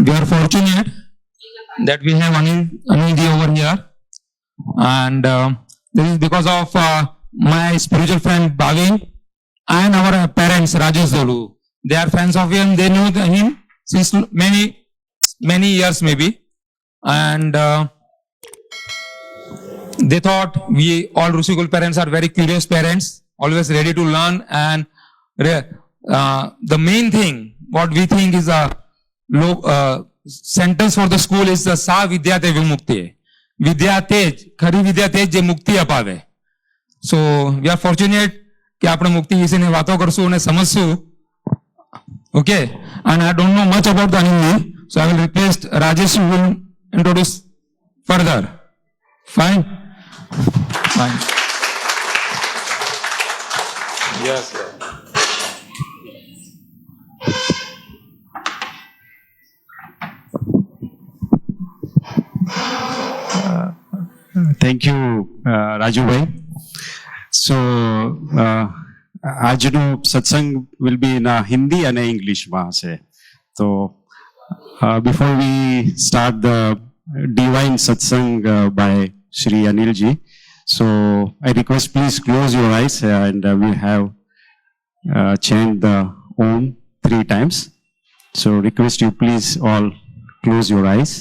we are fortunate that we have Anilji over here, and this is because of my spiritual friend Bhavin and our parents Rajesh Dolu. They are fans of him. They know him since many years maybe, and they thought we all Rushikul parents are very curious parents, always ready to learn, and the main thing what we think is a sentence for the school is the Sa Vidya Te Vimukti. Vidya Tej, khari Vidya Tej je mukti apave. So we are fortunate कि આપણે મુક્તિ વિશેની વાતો કરશું અને સમજશું. Okay, and I don't know much about the Anilji, so I will request Rajesh who will introduce further. Fine. Fine. Yes. Thank you, Raju bhai. So, આજનો સત્સંગ will be in Hindi and English માં છે. So, before we start the divine satsang by Shri Anilji, so I request please close your eyes and we have chant the Om 3 times. So, request you please all close your eyes.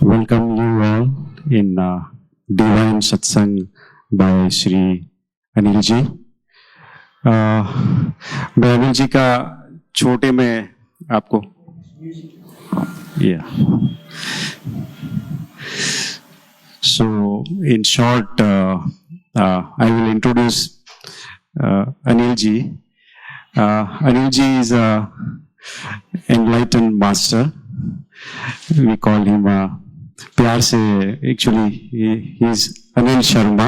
Welcome you all in divine satsang by Shri Anilji. मैं अनिल जी का छोटे में आपको So in short, I will introduce Anil ji. Anil ji is a enlightened master. We call him प्यार से actually he is Anil Sharma,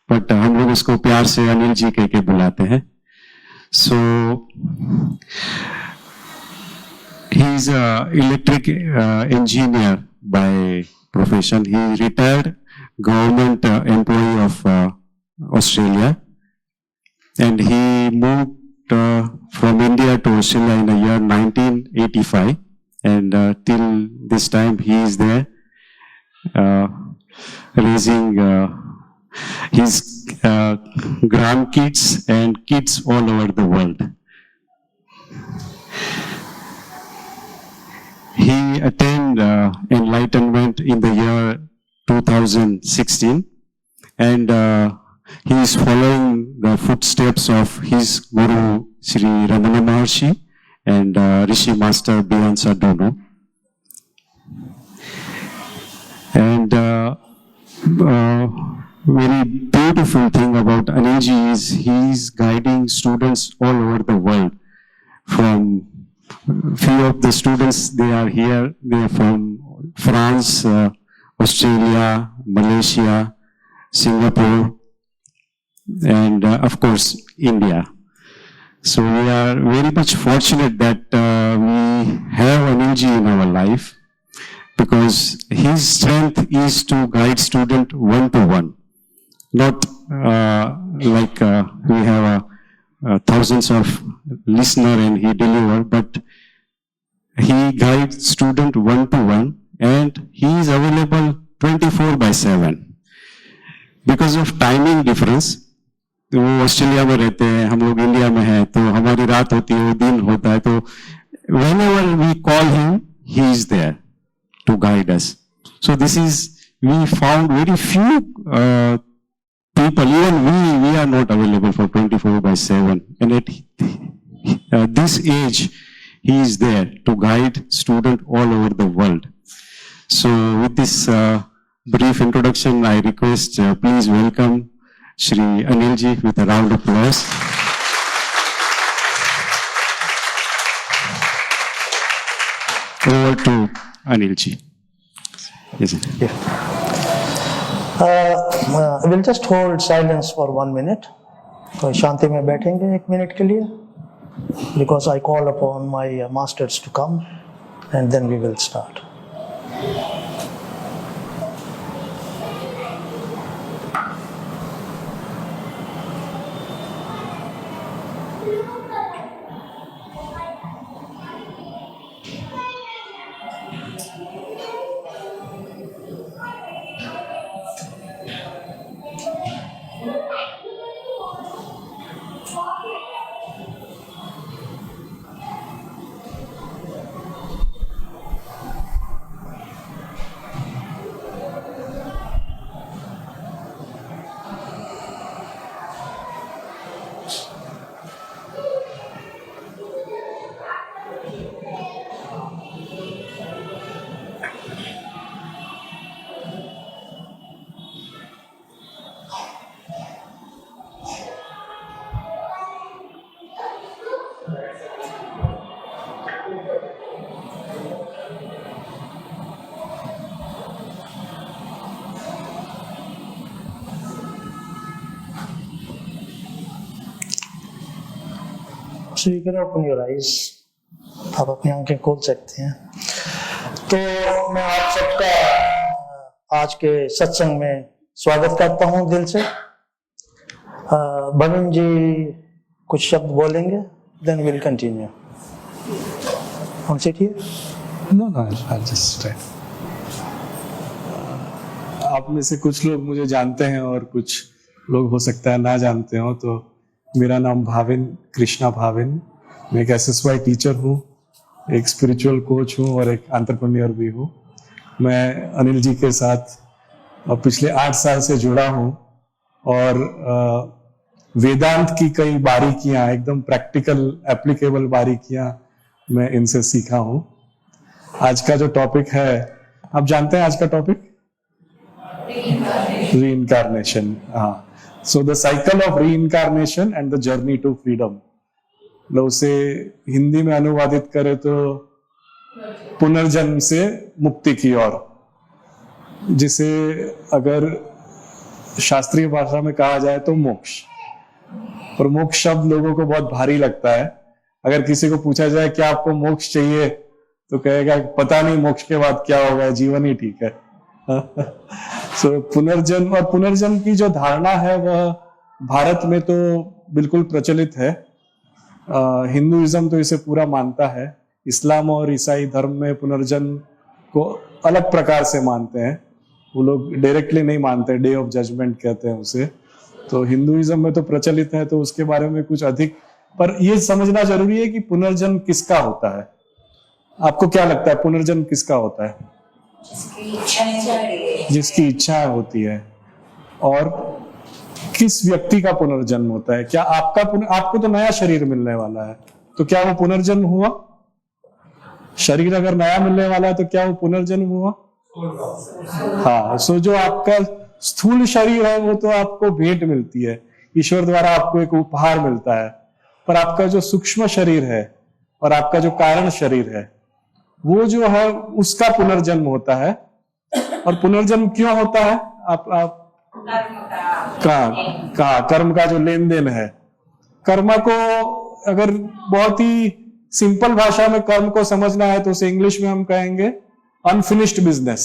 but हम लोग उसको प्यार से अनिल जी कह के बुलाते हैं. So he is a electric engineer by profession. He is retired government employee of Australia, and he moved from India to Australia in the year 1985, and till this time he is there raising his grandkids and kids all over the world. He attained enlightenment in the year 2016, and he is following the footsteps of his Guru Sri Ramana Maharshi and Rishi Master Beyonce Dono. And very beautiful thing about Anilji is he is guiding students all over the world. From few of the students, they are here, they are from France, Australia, Malaysia, Singapore, and of course India. So we are very much fortunate that we have Anilji in our life. because his strength is to guide student one to one, not like we have thousands of listener and he deliver, but he guides student one to one and he is available 24/7 because of timing difference. तो वो Australia में रहते हैं, हम लोग India में हैं, तो हमारी रात होती है, वो दिन होता है, तो whenever we call him, he is there to guide us. So this is, we found very few people, even we are not available for 24/7. And at this age, he is there to guide students all over the world. So with this brief introduction, I request, please welcome Shri Anil ji with a round of applause. Over to Anil ji. Yes, sir. Yeah. We'll just hold silence for 1 minute. तो शांति में बैठेंगे 1 minute के लिए, because I call upon my masters to come, and then we will start. So you can open your eyes. आप अपनी आंखें खोल सकते हैं। तो मैं आप सबका आज के सत्संग में स्वागत करता हूं दिल से। भविन जी कुछ शब्द बोलेंगे, then we'll continue. हम sit here? No, I'll just try. आप में से कुछ लोग मुझे जानते हैं और कुछ लोग हो सकता है ना जानते हो। तो मेरा नाम भाविन, कृष्णा भाविन। मैं एक SSY टीचर हूँ, एक स्पिरिचुअल कोच हूँ और एक एंटरप्रेन्योर भी हूँ। मैं अनिल जी के साथ पिछले 8 साल से जुड़ा हूँ और वेदांत की कई बारीकियां, एकदम प्रैक्टिकल एप्लीकेबल बारीकियां मैं इनसे सीखा हूँ। आज का जो टॉपिक है, आप जानते हैं आज का टॉपिक? रीइंकार्नेशन। हाँ, so the cycle of reincarnation and the journey to freedom. लो उसे हिंदी में अनुवादित करें तो पुनर्जन्म से मुक्ति की ओर, जिसे अगर शास्त्रीय भाषा में कहा जाए तो मोक्ष। और मोक्ष शब्द लोगों को बहुत भारी लगता है। अगर किसी को पूछा जाए क्या आपको मोक्ष चाहिए, तो कहेगा पता नहीं मोक्ष के बाद क्या होगा, जीवन ही ठीक है। सो पुनर्जन्म, और पुनर्जन्म की जो धारणा है वह भारत में तो बिल्कुल प्रचलित है। हिंदुइज्म तो इसे पूरा मानता है। इस्लाम और ईसाई धर्म में पुनर्जन्म को अलग प्रकार से मानते हैं। वो लोग डायरेक्टली नहीं मानते, डे ऑफ जजमेंट कहते हैं उसे। तो हिंदुइज्म में तो प्रचलित है, तो उसके बारे में कुछ अधिक, पर यह समझना जरूरी है कि पुनर्जन्म किसका होता है। आपको क्या लगता है पुनर्जन्म किसका होता है? जिसकी इच्छा होती है। और किस व्यक्ति का पुनर्जन्म होता है? क्या आपको तो नया शरीर मिलने वाला है, तो क्या वो पुनर्जन्म हुआ? शरीर अगर नया मिलने वाला है तो क्या वो पुनर्जन्म हुआ? हाँ, सो जो आपका स्थूल शरीर है वो तो आपको भेंट मिलती है, ईश्वर द्वारा आपको एक उपहार मिलता है। पर आपका जो सूक्ष्म शरीर है और आपका जो कारण शरीर है, वो जो है उसका पुनर्जन्म होता है। और पुनर्जन्म क्यों होता है? आप कर्म का जो लेन देन है। कर्म को अगर बहुत ही सिंपल भाषा में कर्म को समझना है तो उसे इंग्लिश में हम कहेंगे अनफिनिश्ड बिजनेस,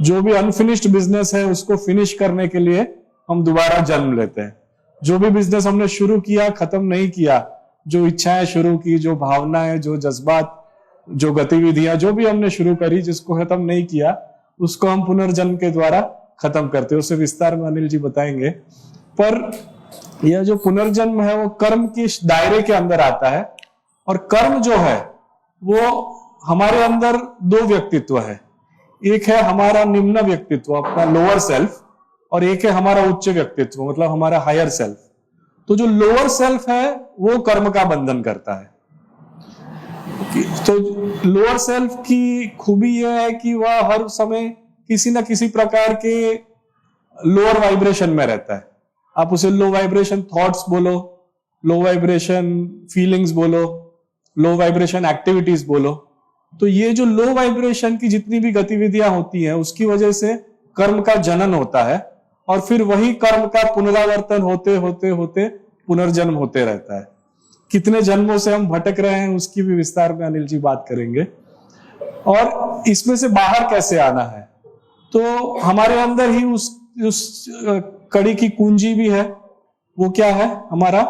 जो भी अनफिनिश्ड बिजनेस है उसको फिनिश करने के लिए हम दोबारा जन्म लेते हैं। जो भी बिजनेस हमने शुरू किया, खत्म नहीं किया, जो इच्छाएं शुरू की, जो भावनाएं, जो जज्बात, जो गतिविधियां जो भी हमने शुरू करी, जिसको खत्म नहीं किया, उसको हम पुनर्जन्म के द्वारा खत्म करते हैं। उसे विस्तार में अनिल जी बताएंगे। पर यह जो पुनर्जन्म है वो कर्म के दायरे के अंदर आता है, और कर्म जो है वो हमारे अंदर दो व्यक्तित्व है। एक है हमारा निम्न व्यक्तित्व, अपना लोअर सेल्फ, और एक है हमारा उच्च व्यक्तित्व, मतलब हमारा हायर सेल्फ। तो जो लोअर सेल्फ है वो कर्म का बंधन करता है। तो लोअर सेल्फ की खूबी यह है कि वह हर समय किसी ना किसी प्रकार के लोअर वाइब्रेशन में रहता है। आप उसे लो वाइब्रेशन थॉट्स बोलो, लो वाइब्रेशन फीलिंग्स बोलो, लो वाइब्रेशन एक्टिविटीज बोलो। तो ये जो लो वाइब्रेशन की जितनी भी गतिविधियां होती हैं उसकी वजह से कर्म का जनन होता है, और फिर वही कर्म का पुनरावर्तन होते होते होते पुनर्जन्म होते रहता है। कितने जन्मों से हम भटक रहे हैं उसकी भी विस्तार में अनिल जी बात करेंगे, और इसमें से बाहर कैसे आना है। तो हमारे अंदर ही उस कड़ी की कुंजी भी है। वो क्या है? हमारा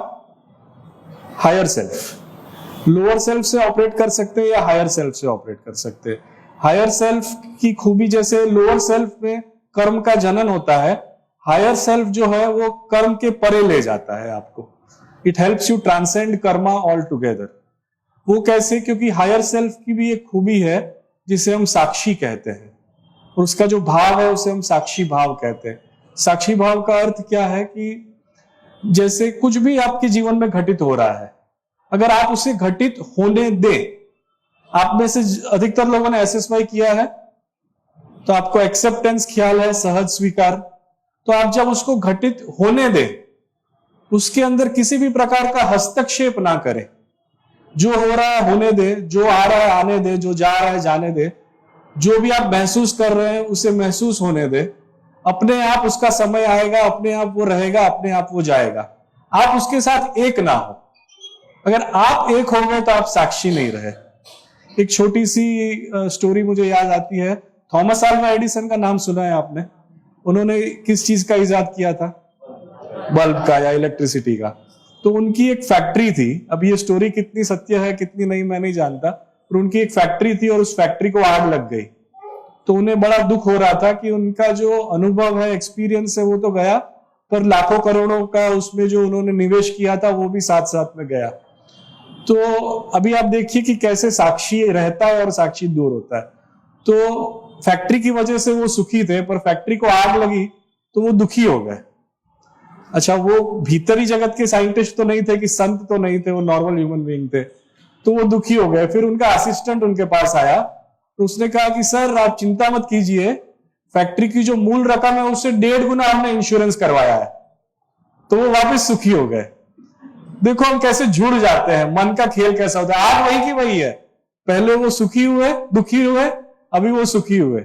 हायर सेल्फ। लोअर सेल्फ से ऑपरेट कर सकते हैं या हायर सेल्फ से ऑपरेट कर सकते हैं। हायर सेल्फ की खूबी, जैसे लोअर सेल्फ में कर्म का जनन होता है, हायर सेल्फ जो है वो कर्म के परे ले जाता है आपको। It helps you transcend Karma all together. वो कैसे? क्योंकि हायर सेल्फ की भी एक खूबी है जिसे हम साक्षी कहते हैं, और उसका जो भाव है उसे हम साक्षी भाव कहते हैं। साक्षी भाव का अर्थ क्या है कि जैसे कुछ भी आपके जीवन में घटित हो रहा है, अगर आप उसे घटित होने दें, आप में से अधिकतर लोगों ने SSY किया है तो आपको एक्सेप्टेंस ख्याल है, सहज स्वीकार। तो आप जब उसको घटित होने दें, उसके अंदर किसी भी प्रकार का हस्तक्षेप ना करें, जो हो रहा है होने दे, जो आ रहा है आने दे, जो जा रहा है जाने दे, जो भी आप महसूस कर रहे हैं उसे महसूस होने दे। अपने आप उसका समय आएगा, अपने आप वो रहेगा, अपने आप वो जाएगा। आप उसके साथ एक ना हो। अगर आप एक हो गए तो आप साक्षी नहीं रहे। एक छोटी सी स्टोरी मुझे याद आती है। थॉमस अल्वा एडिसन का नाम सुना है आपने? उन्होंने किस चीज का इजाद किया था? बल्ब का या इलेक्ट्रिसिटी का। तो उनकी एक फैक्ट्री थी। अब ये स्टोरी कितनी सत्य है कितनी नहीं मैं नहीं जानता, पर उनकी एक फैक्ट्री थी और उस फैक्ट्री को आग लग गई। तो उन्हें बड़ा दुख हो रहा था कि उनका जो अनुभव है, एक्सपीरियंस है, वो तो गया, पर लाखों करोड़ों का उसमें जो उन्होंने निवेश किया था वो भी साथ साथ में गया। तो अभी आप देखिए कि कैसे साक्षी रहता है और साक्षी दूर होता है। तो फैक्ट्री की वजह से वो सुखी थे, पर फैक्ट्री को आग लगी तो वो दुखी हो गए। अच्छा, वो भीतरी जगत के साइंटिस्ट तो नहीं थे, कि संत तो नहीं थे, वो नॉर्मल ह्यूमन बीइंग थे। तो वो दुखी हो गए। फिर उनका असिस्टेंट उनके पास आया, तो उसने कहा कि सर आप चिंता मत कीजिए, फैक्ट्री की जो मूल रकम है उससे 1.5 गुना हमने इंश्योरेंस करवाया है। तो वो वापस सुखी हो गए। देखो हम कैसे जुड़ जाते हैं, मन का खेल कैसा होता है। आज वही की वही है। पहले वो सुखी हुए, दुखी हुए, अभी वो सुखी हुए।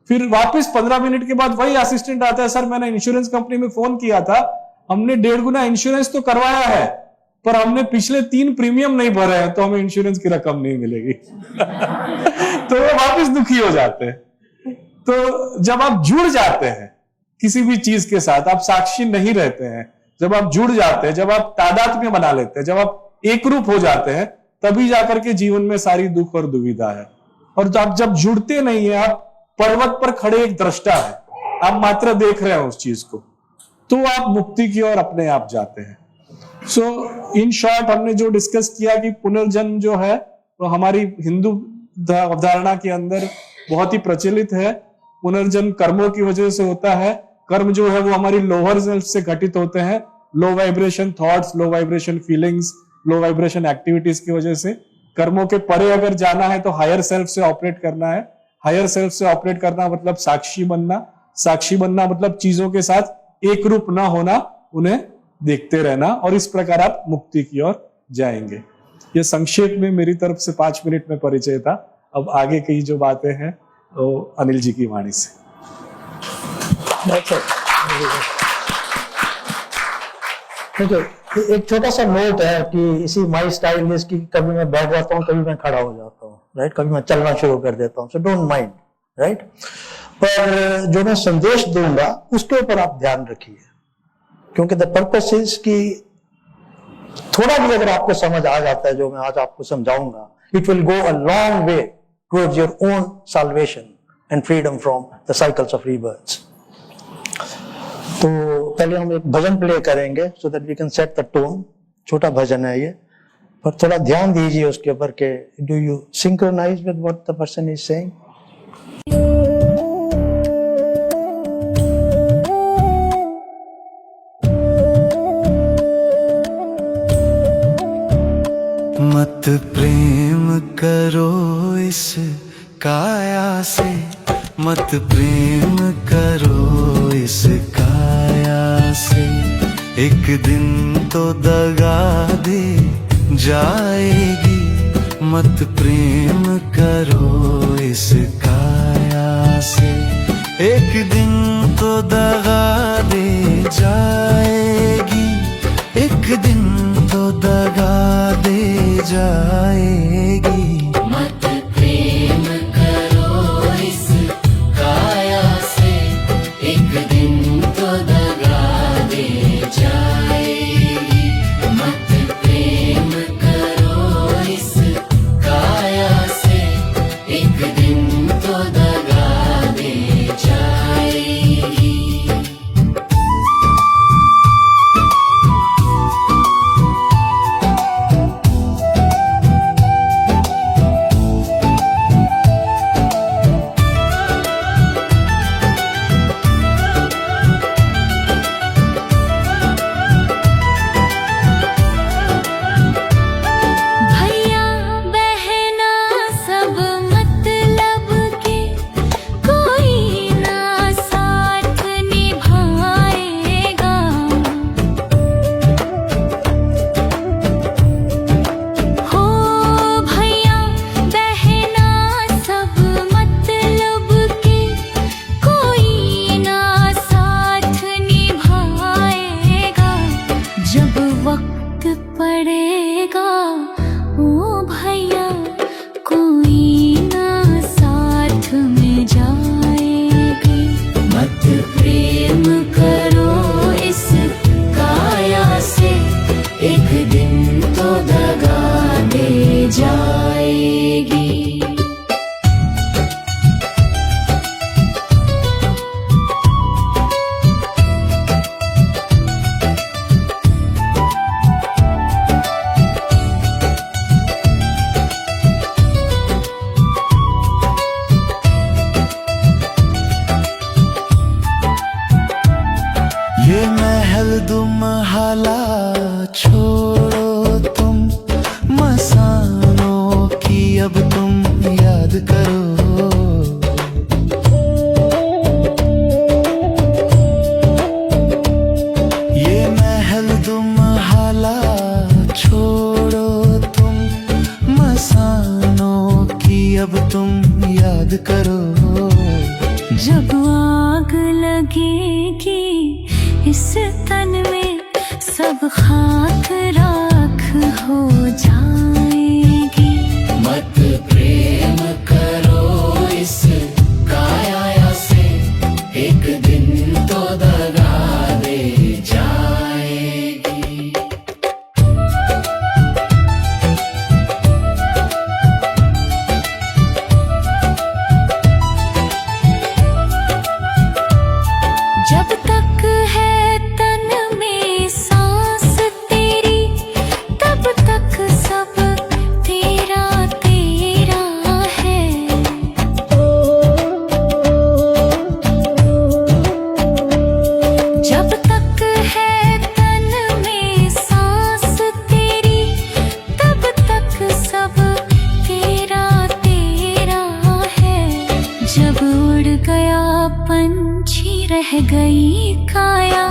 फिर वापस 15 मिनट के बाद वही असिस्टेंट आता है, सर मैंने इंश्योरेंस कंपनी में फोन किया था, हमने 1.5 गुना इंश्योरेंस तो करवाया है, पर हमने पिछले 3 प्रीमियम नहीं भरे हैं, तो हमें इंश्योरेंस की रकम नहीं मिलेगी। तो वो वापस दुखी हो जाते हैं। तो जब आप जुड़ जाते हैं किसी भी चीज के साथ, आप साक्षी नहीं रहते हैं। जब आप जुड़ जाते हैं, जब आप तादात्म्य बना लेते हैं, जब आप एक रूप हो जाते हैं, तभी जाकर के जीवन में सारी दुख और दुविधा है। और आप जब जुड़ते नहीं है, आप पर्वत पर खड़े एक दृष्टा है, आप मात्र देख रहे हैं उस चीज को, तो आप मुक्ति की ओर अपने आप जाते हैं। सो इन शॉर्ट हमने जो डिस्कस किया कि पुनर्जन्म जो है वो हमारी हिंदू अवधारणा के अंदर बहुत ही प्रचलित है। पुनर्जन्म कर्मों की वजह से होता है। कर्म जो है वो हमारी लोअर सेल्फ से घटित होते हैं, low vibration thoughts, low vibration feelings, low vibration activities की वजह से। कर्मों के परे अगर जाना है तो हायर सेल्फ से ऑपरेट करना है। हायर सेल्फ से ऑपरेट करना मतलब साक्षी बनना। साक्षी बनना मतलब चीजों के साथ एक रूप ना होना, उन्हें देखते रहना, और इस प्रकार आप मुक्ति की ओर जाएंगे। यह संक्षेप में मेरी तरफ से 5 मिनट में परिचय था। अब आगे की जो बातें हैं तो अनिल जी की वाणी से। एक छोटा सा नोट है कि इसी माई स्टाइल की कभी मैं बैठ जाता हूँ, कभी मैं खड़ा हो जाता हूँ। राइट, कभी मैं चलना शुरू कर देता हूँ, सो डोंट माइंड, राइट। पर जो मैं संदेश दूंगा उसके ऊपर आप ध्यान रखिए, क्योंकि द पर्पस इज कि थोड़ा भी अगर आपको समझ आ जाता है जो मैं आज आपको समझाऊंगा, it will go a long way towards your own salvation and freedom from the cycles of rebirth. तो पहले हम एक भजन प्ले करेंगे so that we can set the tone. छोटा भजन है ये, पर थोड़ा ध्यान दीजिए उसके ऊपर के do you synchronise with what the person is saying. मत प्रेम करो इस काया से, मत प्रेम करो इस काया से, एक दिन तो दगा दे जाएगी। मत प्रेम करो इस काया से, एक दिन तो दगा दे जाएगी, एक दिन तो दगा दे जाएगी। मत प्रेम करो इस काया से, एक दिन तो दगा दे जाएगी। मत प्रेम करो इस काया से, एक दिन तो दगा दे जाएगी। भैया बहना सब मतलब के, कोई ना साथ निभाएगा। हो भैया बहना सब मतलब के, कोई ना साथ निभाएगा। जब वक्त पड़ेगा ओ भैया, कोई ना साथ में जाएगी। मत प्रेम करो इस काया से, एक दिन तो दगा दे जाएगी। ये महल दुमहाला छोड़ो तुम, मसानों की अब तुम याद करो। ये महल दुमहाला छोड़ो तुम, मसानों की अब तुम याद करो। जब आग लगेगी इस तन में, सब खाक राख हो जाएगी। मत प्रेम करो इस काया से, एक दिन तो दगा दे जाएगी। जब तक है तन में सांस तेरी, तब तक सब तेरा तेरा है। जब तक है तन में सांस तेरी, तब तक सब तेरा तेरा है। जब उड़ गया पंछी रह गई काया,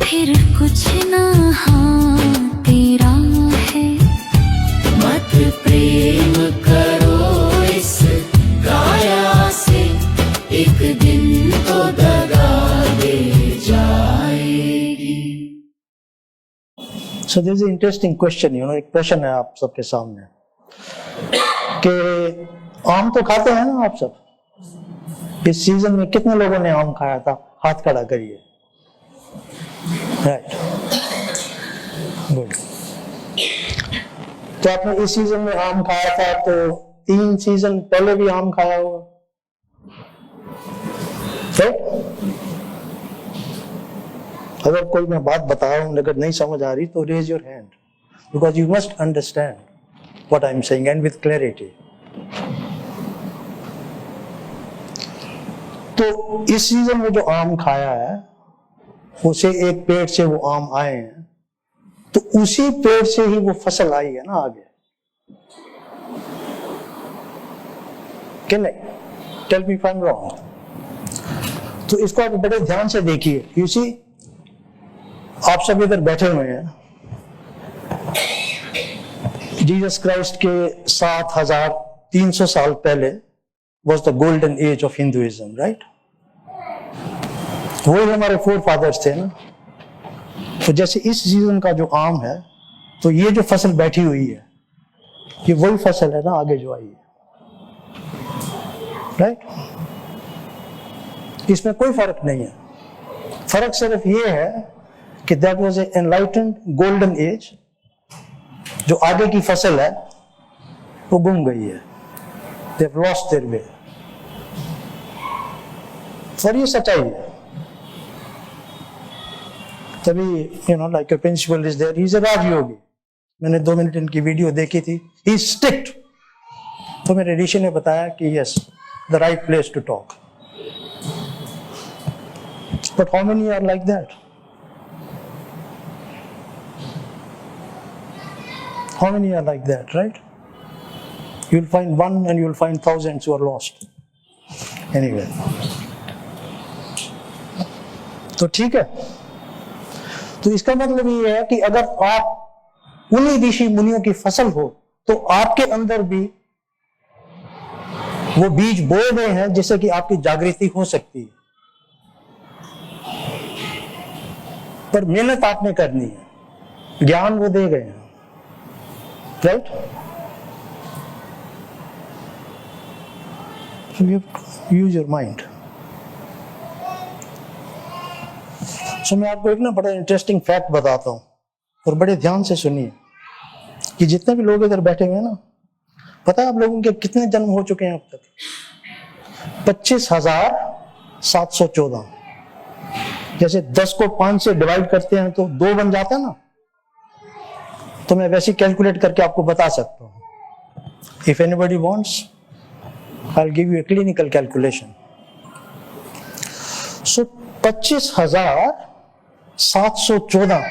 फिर कुछ ना हाँ तेरा है। मत प्रेम करो इस काया से, एक दिन तो दगा दे जाएगी। So this is an interesting question, एक प्रश्न है आप सबके सामने। कि आम तो खाते हैं ना आप सब। इस सीजन में कितने लोगों ने आम खाया था? हाथ खड़ा करिए। Right, good. तो आपने इस सीजन में आम खाया था, तो 3 सीजन पहले भी आम खाया होगा, राइट? अगर कोई मैं बात बता रहा हूं, अगर नहीं समझ आ रही तो raise your hand, because you must understand what I am saying and with clarity. तो इस सीजन में जो आम खाया है, उसे एक पेड़ से वो आम आए हैं, तो उसी पेड़ से ही वो फसल आई है ना आगे, कि नहीं? Tell me if I am wrong. तो इसको आप बड़े ध्यान से देखिए। यू सी, आप सब इधर बैठे हुए हैं, जीसस क्राइस्ट के 7300 साल पहले was the golden age of Hinduism, right? वही हमारे फोर फादर्स थे ना। तो जैसे इस सीजन का जो आम है, तो ये जो फसल बैठी हुई है, ये वही फसल है ना आगे जो आई है, राइट? इसमें कोई फर्क नहीं है। फर्क सिर्फ ये है कि that was a enlightened golden age. जो आगे की फसल है वो गुम गई है, they have lost their way. और ये सच्चाई है। तभी you know, like your principal is there, he is a Rajyogi. मैंने 2 मिनट इनकी वीडियो देखी थी, ही इज स्ट्रिक्ट। तो मेरे ऋषि ने बताया कि yes, the right place to talk. But how many are like that? How many are like that, right? You'll find one and you'll find thousands who are lost. Anyway. तो ठीक है। तो इसका मतलब ये है कि अगर आप उन्हीं ऋषि मुनियों की फसल हो, तो आपके अंदर भी वो बीज बोए गए हैं जिससे कि आपकी जागृति हो सकती है। पर मेहनत आपने करनी है, ज्ञान वो दे गए हैं, right? So you have to use your mind. So मैं आपको एक ना बड़ा इंटरेस्टिंग फैक्ट बताता हूँ, और बड़े ध्यान से सुनिए कि जितने भी लोग इधर बैठे हुए हैं ना, पता है आप लोगों के कितने जन्म हो चुके हैं अब तक? 25,714। जैसे 10 को 5 से डिवाइड करते हैं तो 2 बन जाता है ना, तो मैं वैसे कैलकुलेट करके आपको बता सकता हूँ। If anybody wants, I will give you a clinical calculation. So 25,714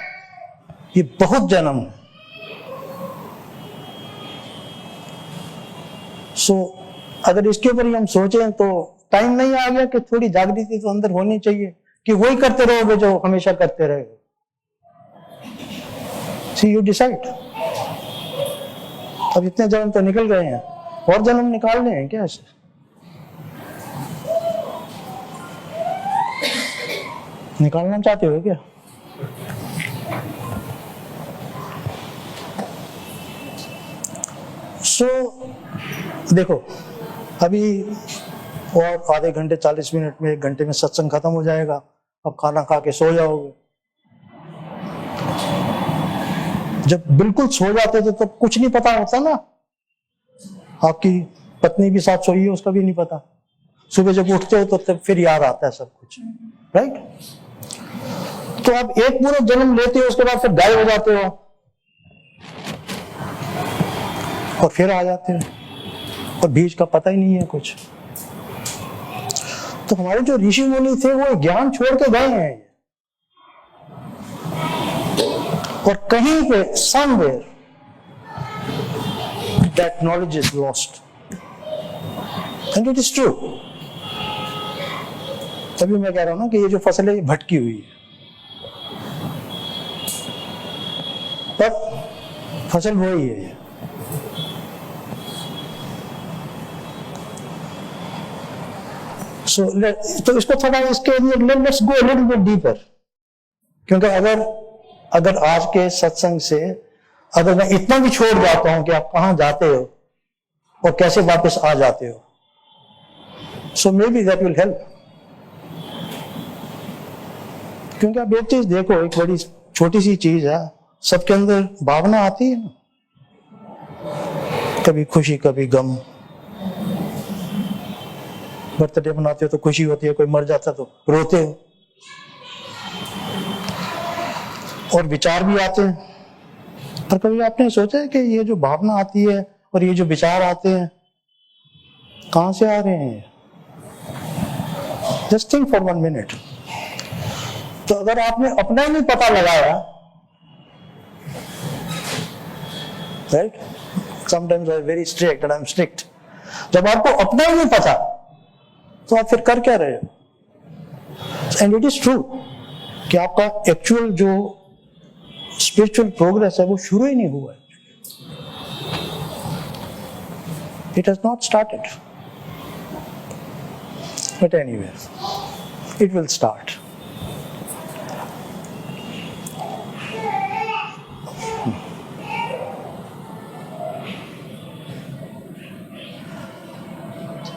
ये बहुत जन्म है। सो अगर इसके ऊपर ही हम सोचें तो टाइम नहीं आ गया कि थोड़ी जागृति तो अंदर होनी चाहिए, कि वही करते रहोगे जो हमेशा करते रहोगे? See, you decide. अब इतने जन्म तो निकल गए हैं, और जन्म निकालने हैं क्या ऐसे? निकालना चाहते हो क्या? देखो, अभी और आधे घंटे 40 मिनट में 1 घंटे में सत्संग खत्म हो जाएगा। अब खाना खा के सो जाओगे। जब बिल्कुल सो जाते थे तब कुछ नहीं पता होता ना। आपकी पत्नी भी साथ सोई है, उसका भी नहीं पता। सुबह जब उठते हो तो तब फिर याद आता है सब कुछ, राइट? तो आप एक पूरा जन्म लेते हो, उसके बाद फिर गायब हो जाते हो और फिर आ जाते हो, और बीच का पता ही नहीं है कुछ। तो हमारे जो ऋषि मुनि थे वो ज्ञान छोड़ के गए हैं, और कहीं पे somewhere that knowledge is lost, and it is true. तभी मैं कह रहा हूं ना कि ये जो फसल है ये भटकी हुई है, पर फसल वही है। तो इसको थोड़ा इसके let's go little bit deeper, क्योंकि अगर आज के सत्संग से अगर मैं इतना भी छोड़ जाता हूं कि आप कहां जाते हो, और कैसे वापस आ जाते हो. So maybe that will help. क्योंकि आप एक चीज देखो, एक बड़ी छोटी सी चीज है, सबके अंदर भावना आती है ना, कभी खुशी कभी गम. बर्थडे मनाते हो तो खुशी होती है, कोई मर जाता तो रोते हो, और विचार भी आते हैं. पर कभी आपने सोचा है कि ये जो भावना आती है और ये जो विचार आते हैं कहां से आ रहे हैं? Just think for 1 minute. तो अगर आपने अपना ही नहीं पता लगाया, right, sometimes I am very strict and I am strict. जब आपको अपना ही नहीं पता तो आप फिर कर क्या रहे हो? एंड इट इज ट्रू कि आपका एक्चुअल जो स्पिरिचुअल प्रोग्रेस है वो शुरू ही नहीं हुआ है. It has not started, but anyway it will start.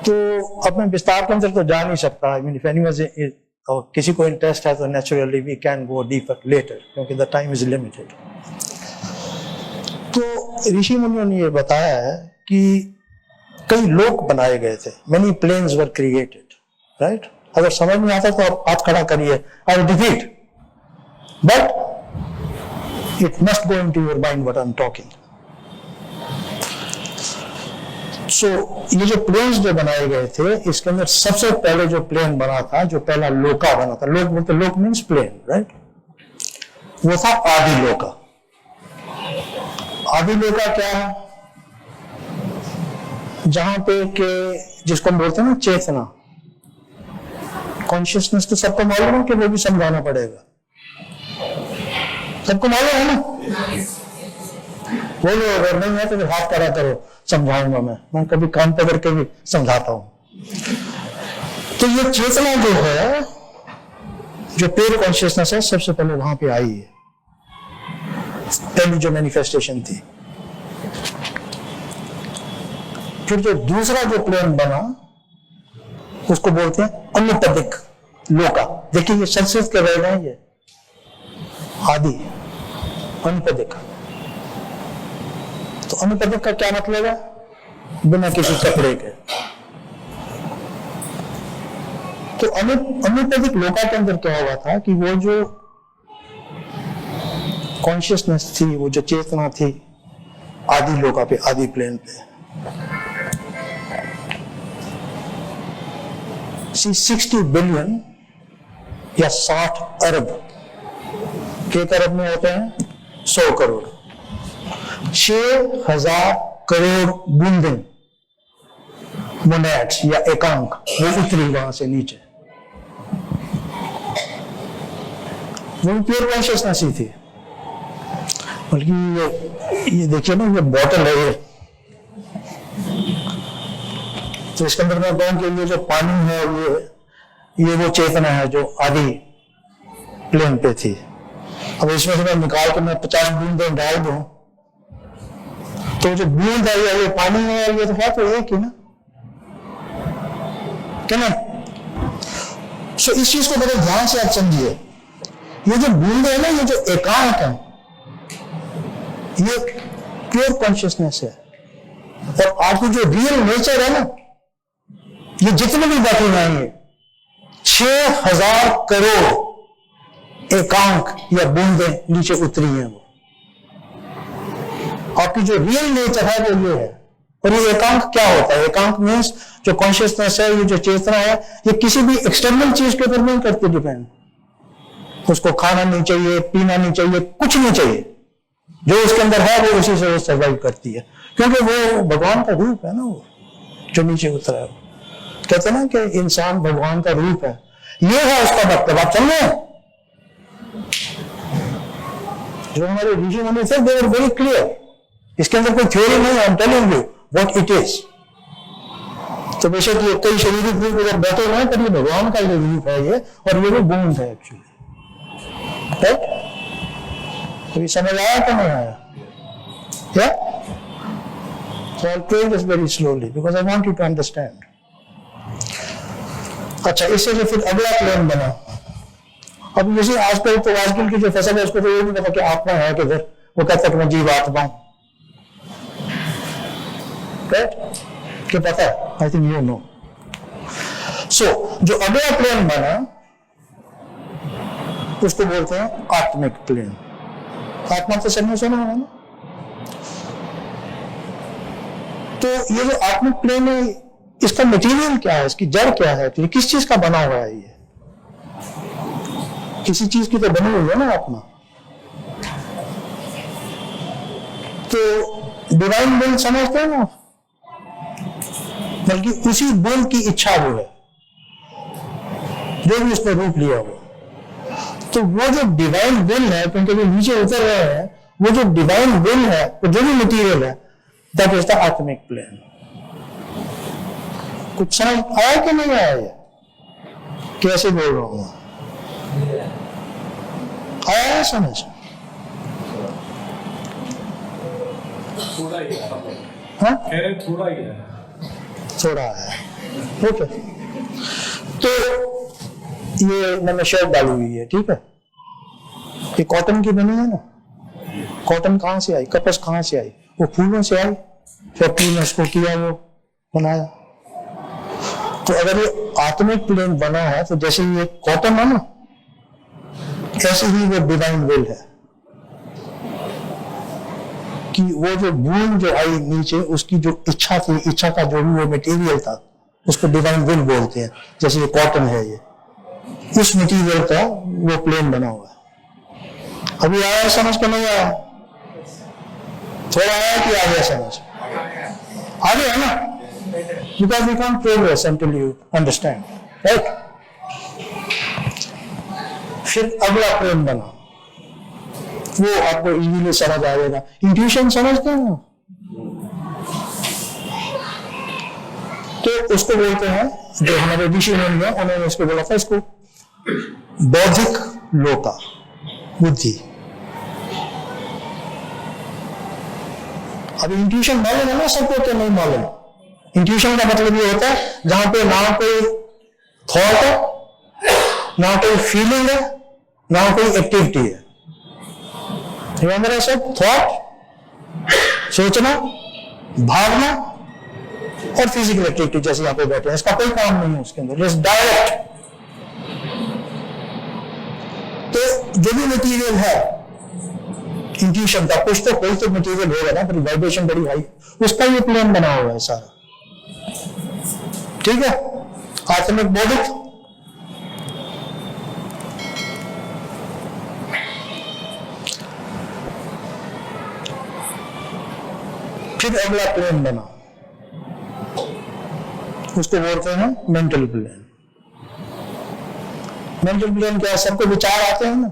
तो अब मैं विस्तार के अंदर तो जा नहीं सकता. आई मीन इफ एनीवन और किसी को इंटरेस्ट है तो naturally we can go deeper later, क्योंकि द टाइम इज लिमिटेड. तो ऋषि मुनियों ने ये बताया है कि कई लोक बनाए गए थे. Many planes were created, right. अगर समझ में आता तो आप हाथ खड़ा करिए, I will repeat, but it must go into your mind what I am talking. So ये जो प्लेन्स जो बनाए गए थे, इसके अंदर सबसे पहले जो प्लेन बना था, जो पहला लोका बना था, लोक बोलते, लोक मीन्स प्लेन, राइट, वो था आदि लोका. आदि लोका क्या है? जहां पे के जिसको हम बोलते हैं ना चेतना, कॉन्शियसनेस, तो सबको मालूम है कि वो भी समझाना पड़ेगा. सबको मालूम है ना? बोलो, अगर नहीं है तो फिर हाथ खड़ा करो, समझाऊंगा. मैं कभी कान पकड़ के भी समझाता हूं. तो ये चेतना जो है, जो प्योर कॉन्शियसनेस है, सबसे पहले वहां पे आई है. पहली जो मैनिफेस्टेशन थी. फिर जो दूसरा जो प्लेन बना उसको बोलते हैं अनुपदिक लोका. देखिए ये संस्कृत के वर्ड हैं, ये आदि, अनुपदिक. तो अनुपदिक का क्या मतलब है? बिना किसी कपड़े के. तो अनुपदिक लोका के अंदर क्या हुआ था कि वो जो कॉन्शियसनेस थी, वो जो चेतना थी, आदि लोका पे, आदि प्लेन पे, 60 बिलियन या 60 अरब, एक अरब में होते हैं 100 करोड़, 6,000 करोड़ बूंदें, मोनेट्स या एकांक, वो उतरी वहां से नीचे. वो प्योर कॉन्शियसनेस ही थी. बल्कि ये देखिए ना, ये बॉटल है ये, तो इसके अंदर मैं कहूं कि ये जो पानी है, ये वो चेतना है जो आदि प्लेन पे थी. अब इसमें से मैं निकाल के मैं 50 बूंदें डाल दूं, तो जो बूंद है ये पानी है, ये तो है तो एक ही ना, क्या ना? सो इस चीज को बड़े ध्यान से आप समझिए. ये जो बूंद है ना, ये जो एकांक है, ये प्योर कॉन्शियसनेस है. और आपकी जो रियल नेचर है ना, ये जितने भी बैठे हुए हैं, ये 6,000 करोड़ एकांक या बूंदें नीचे उतरी हैं. वो आपकी जो रियल नेचर है वो ये है. और ये एकांक क्या होता है? एकांक मीन्स जो कॉन्शियसनेस है, ये जो चेतना है, ये किसी भी एक्सटर्नल चीज के ऊपर नहीं करती डिपेंड. उसको खाना नहीं चाहिए, पीना नहीं चाहिए, कुछ नहीं चाहिए. जो उसके अंदर है वो उसी से वो सर्वाइव करती है, क्योंकि वो भगवान का रूप है ना, वो जो नीचे उतरा है. कहते हैं ना कि इंसान भगवान का रूप है. ये है उसका मतलब. आप समझे? जो हमारे ऋषि मुनि थे, दे वर वेरी क्लियर. इसके अंदर कोई थ्योरी नहीं है. I am telling you what it is. तो बेशक ये कई शारीरिक रूप अगर बैठे हुए हैं, पर ये भगवान का ये रूप है ये, और ये भी बूंद है एक्चुअली. राइट? तो ये समझ आया कि नहीं आया? क्या? So I'll play this very slowly because I want you to understand. अच्छा, इससे जो फिर अगला प्लेन बना, अब जैसे आजकल की जो फसल है उसको तो ये नहीं पता कि आत्मा है किधर, वो कहता है कि मैं जीव आत्मा हूं, क्या पता है? I think you know. So जो अगला प्लेन बना उसको बोलते हैं आत्मिक प्लेन. आत्मा तो सबने सुना है ना. तो ये जो आत्मिक प्लेन है, इसका मटेरियल क्या है, इसकी जड़ क्या है, तो ये किस चीज का बना हुआ है? ये किसी चीज की तो बनी हुई है ना आत्मा. तो डिवाइन विल समझते हैं ना, बल्कि उसी विल की इच्छा वो है जो भी उसने रूप लिया हो. तो वो जो डिवाइन विल है, क्योंकि वो नीचे उतर रहे हैं, वो जो डिवाइन विल है, वो जो भी मटेरियल है, दैट इज द आत्मिक प्लेन. कुछ समझ आया कि नहीं आया? ये कैसे बोल रहा हूं? आया है समझ? हाँ, थोड़ा है. ओके. तो ये मैंने शर्ट डाली हुई है, ठीक है. ये कॉटन की बनी है ना. कॉटन कहां से आई, कपस कहां से आई? वो फूलों से आई, फैक्ट्री में उसको किया, वो बनाया. तो अगर ये आत्मिक प्लेन बना है, तो जैसे ये कॉटन है ना, ऐसे ही वो डिवाइन विल है कि वो जो बूंद जो आई नीचे, उसकी जो इच्छा थी, इच्छा का जो भी वो मटेरियल था, उसको डिवाइन विल बोलते हैं. जैसे ये कॉटन है, ये उस मटेरियल का वो प्लेन बना हुआ है. अभी आया समझ के नहीं आया? थोड़ा आया कि आ गया समझ? आ गया ना? Because we can't progress until you understand, right? फिर अगला प्लेन बना, वो आपको इजीली समझ आ जाएगा. इंट्यूशन समझते हैं ना? तो उसको बोलते हैं, जो हमारे ऋषि मुनि हैं उन्होंने उसको बोला था, इसको बौद्धिक लोका, बुद्धि. अब इंट्यूशन मालूम है ना सबको, तो नहीं मालूम. इंट्यूशन का मतलब ये होता है जहां पे ना कोई थॉट है, ना कोई फीलिंग है, ना कोई एक्टिविटी है. रिमेंबर सब, थॉट, सोचना, भावना और फिजिकल एक्टिविटी जैसे यहाँ पे बैठे हैं, इसका कोई काम नहीं है उसके अंदर. It's direct. तो जो भी मटीरियल है इंट्यूशन का, कुछ तो कोई तो मटीरियल होगा ना, फिर वाइब्रेशन बड़ी हाई, उसका ये प्लेन बना हुआ है सारा. ठीक है. आत्मिक बौद्धिक. फिर अगला प्लेन बना, उसको बोलते हैं मेंटल प्लेन. मेंटल प्लेन क्या है? सबको विचार आते हैं ना.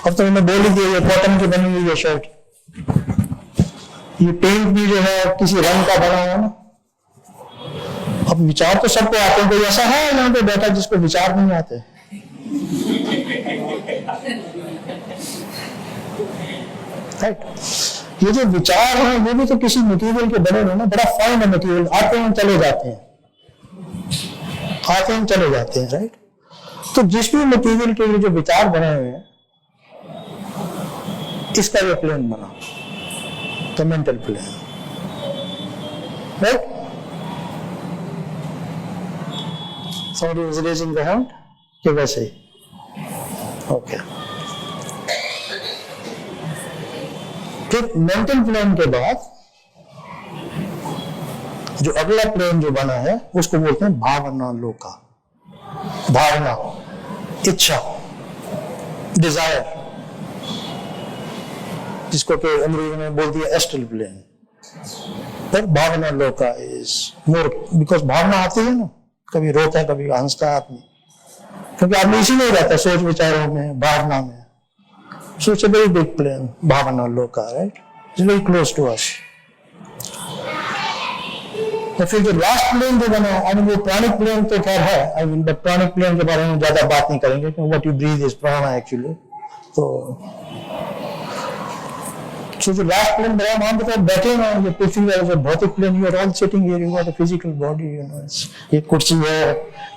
अब तो मैंने बोल ही दिया, ये कॉटन की बनी हुई है शर्ट, ये पेंट भी जो है किसी रंग का बना है ना. अब विचार तो सबको आते हैं. कोई ऐसा है यहाँ पे बैठा जिसको विचार नहीं आते? राइट. ये जो विचार है वो भी तो किसी मटेरियल के बने हुए ना. बड़ा फाइन है मटेरियल, आते हैं चले जाते हैं, आते हैं चले जाते हैं. राइट. तो जिस भी मटेरियल के लिए जो विचार बने हुए हैं, इसका ये प्लेन बना, the mental plane. Right. Somebody is raising the hand? कि वैसे ही? Okay. फिर मेंटल प्लेन के बाद जो अगला प्लेन जो बना है, उसको बोलते हैं भावना लोका. भावना, इच्छा, डिजायर, जिसको कि अंग्रेजी में बोल दिया एस्ट्रल प्लेन. पर भावना लोका इज मोर, बिकॉज भावना आती है ना, कभी रोता है, कभी हंसता है आदमी, क्योंकि आदमी इसी में रहता है, सोच विचारों में, भावना में. So it's a very big plane, भावना लोका. Right. It's very close to us. तो फिर जो लास्ट प्लेन जो बना, आई मीन वो प्राणिक प्लेन तो खैर है, I mean but pranic plane के बारे में ज्यादा बात नहीं करेंगे, क्योंकि व्हाट यू ब्रीथ इज प्राणा एक्चुअली. तो So जो लास्ट प्लेन बना वहां पे तो बैठे हैं, ये पृथ्वी वाला जो भौतिक plane, you are all sitting here, you are the physical body, you know, ये कुर्सी है,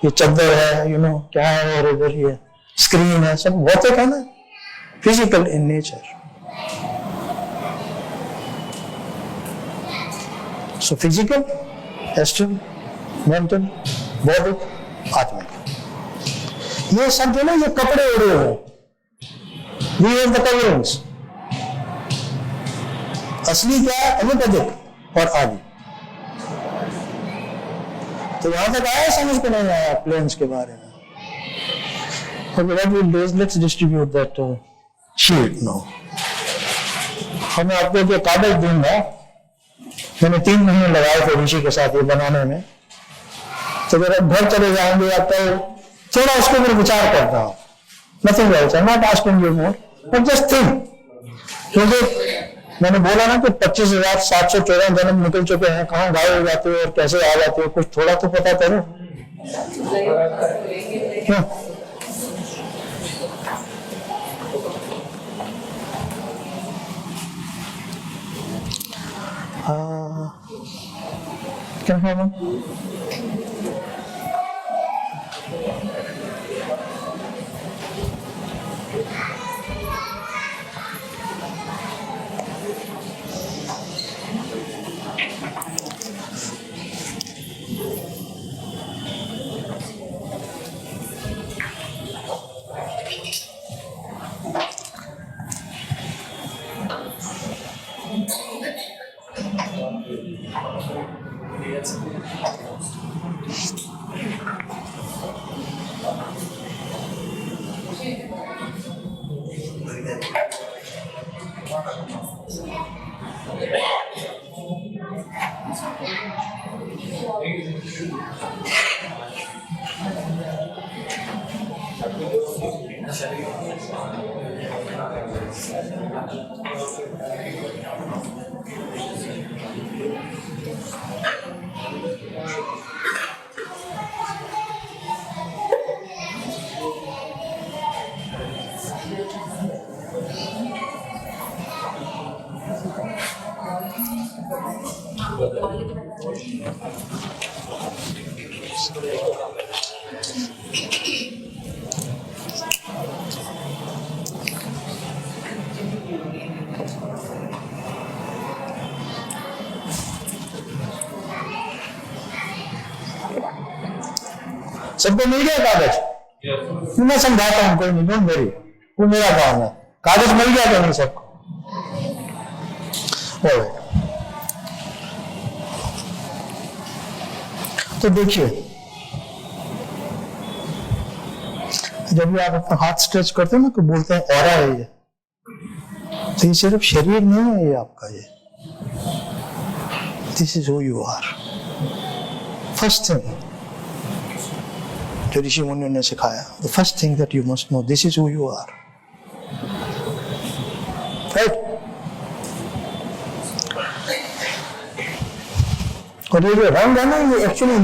ये चादर है, यू नो क्या है, और इधर ये स्क्रीन है, सब भौतिक है ना, physical in nature. So physical, astral, mental, बौद्धिक, आत्मिक, ये सब जो ना ये कपड़े उड़े हुए, वी हैव द कवरिंग्स. असली क्या है? अनुपदिक और आदि. तो यहां तक आया, समझ को नहीं आया प्लेन्स के बारे में. Okay, what we'll do is let's distribute that sheet now. हमें आपको जो कागज दूंगा, मैंने 3 महीने लगाए थे ऋषि के साथ ये बनाने में. तो जब आप घर चले जाएंगे आप तो थोड़ा उसके ऊपर विचार करता हूं. Nothing else. I'm not asking you more, but just think. क्योंकि मैंने बोला ना कि 25,714 जन्म निकल चुके हैं, कहाँ गायब हो जाते हो और कैसे आ जाते हो, कुछ थोड़ा तो पता करो. क्या क्या सबको मिल गया कागज? मैं समझाता हूं, कोई नहीं, डोंट वरी, वो मेरा काम है. कागज मिल गया तो नहीं सबको? तो देखिए, जब भी आप अपना हाथ स्ट्रेच करते हैं ना तो बोलते हैं ऑरा है ये. तो ये सिर्फ शरीर नहीं है, ये आपका ये, this is who you are. First thing जो ऋषि मुनियों ने सिखाया, the first thing that you must know, this is who you are. Right? और ये जो रंग है ना, ये एक्चुअली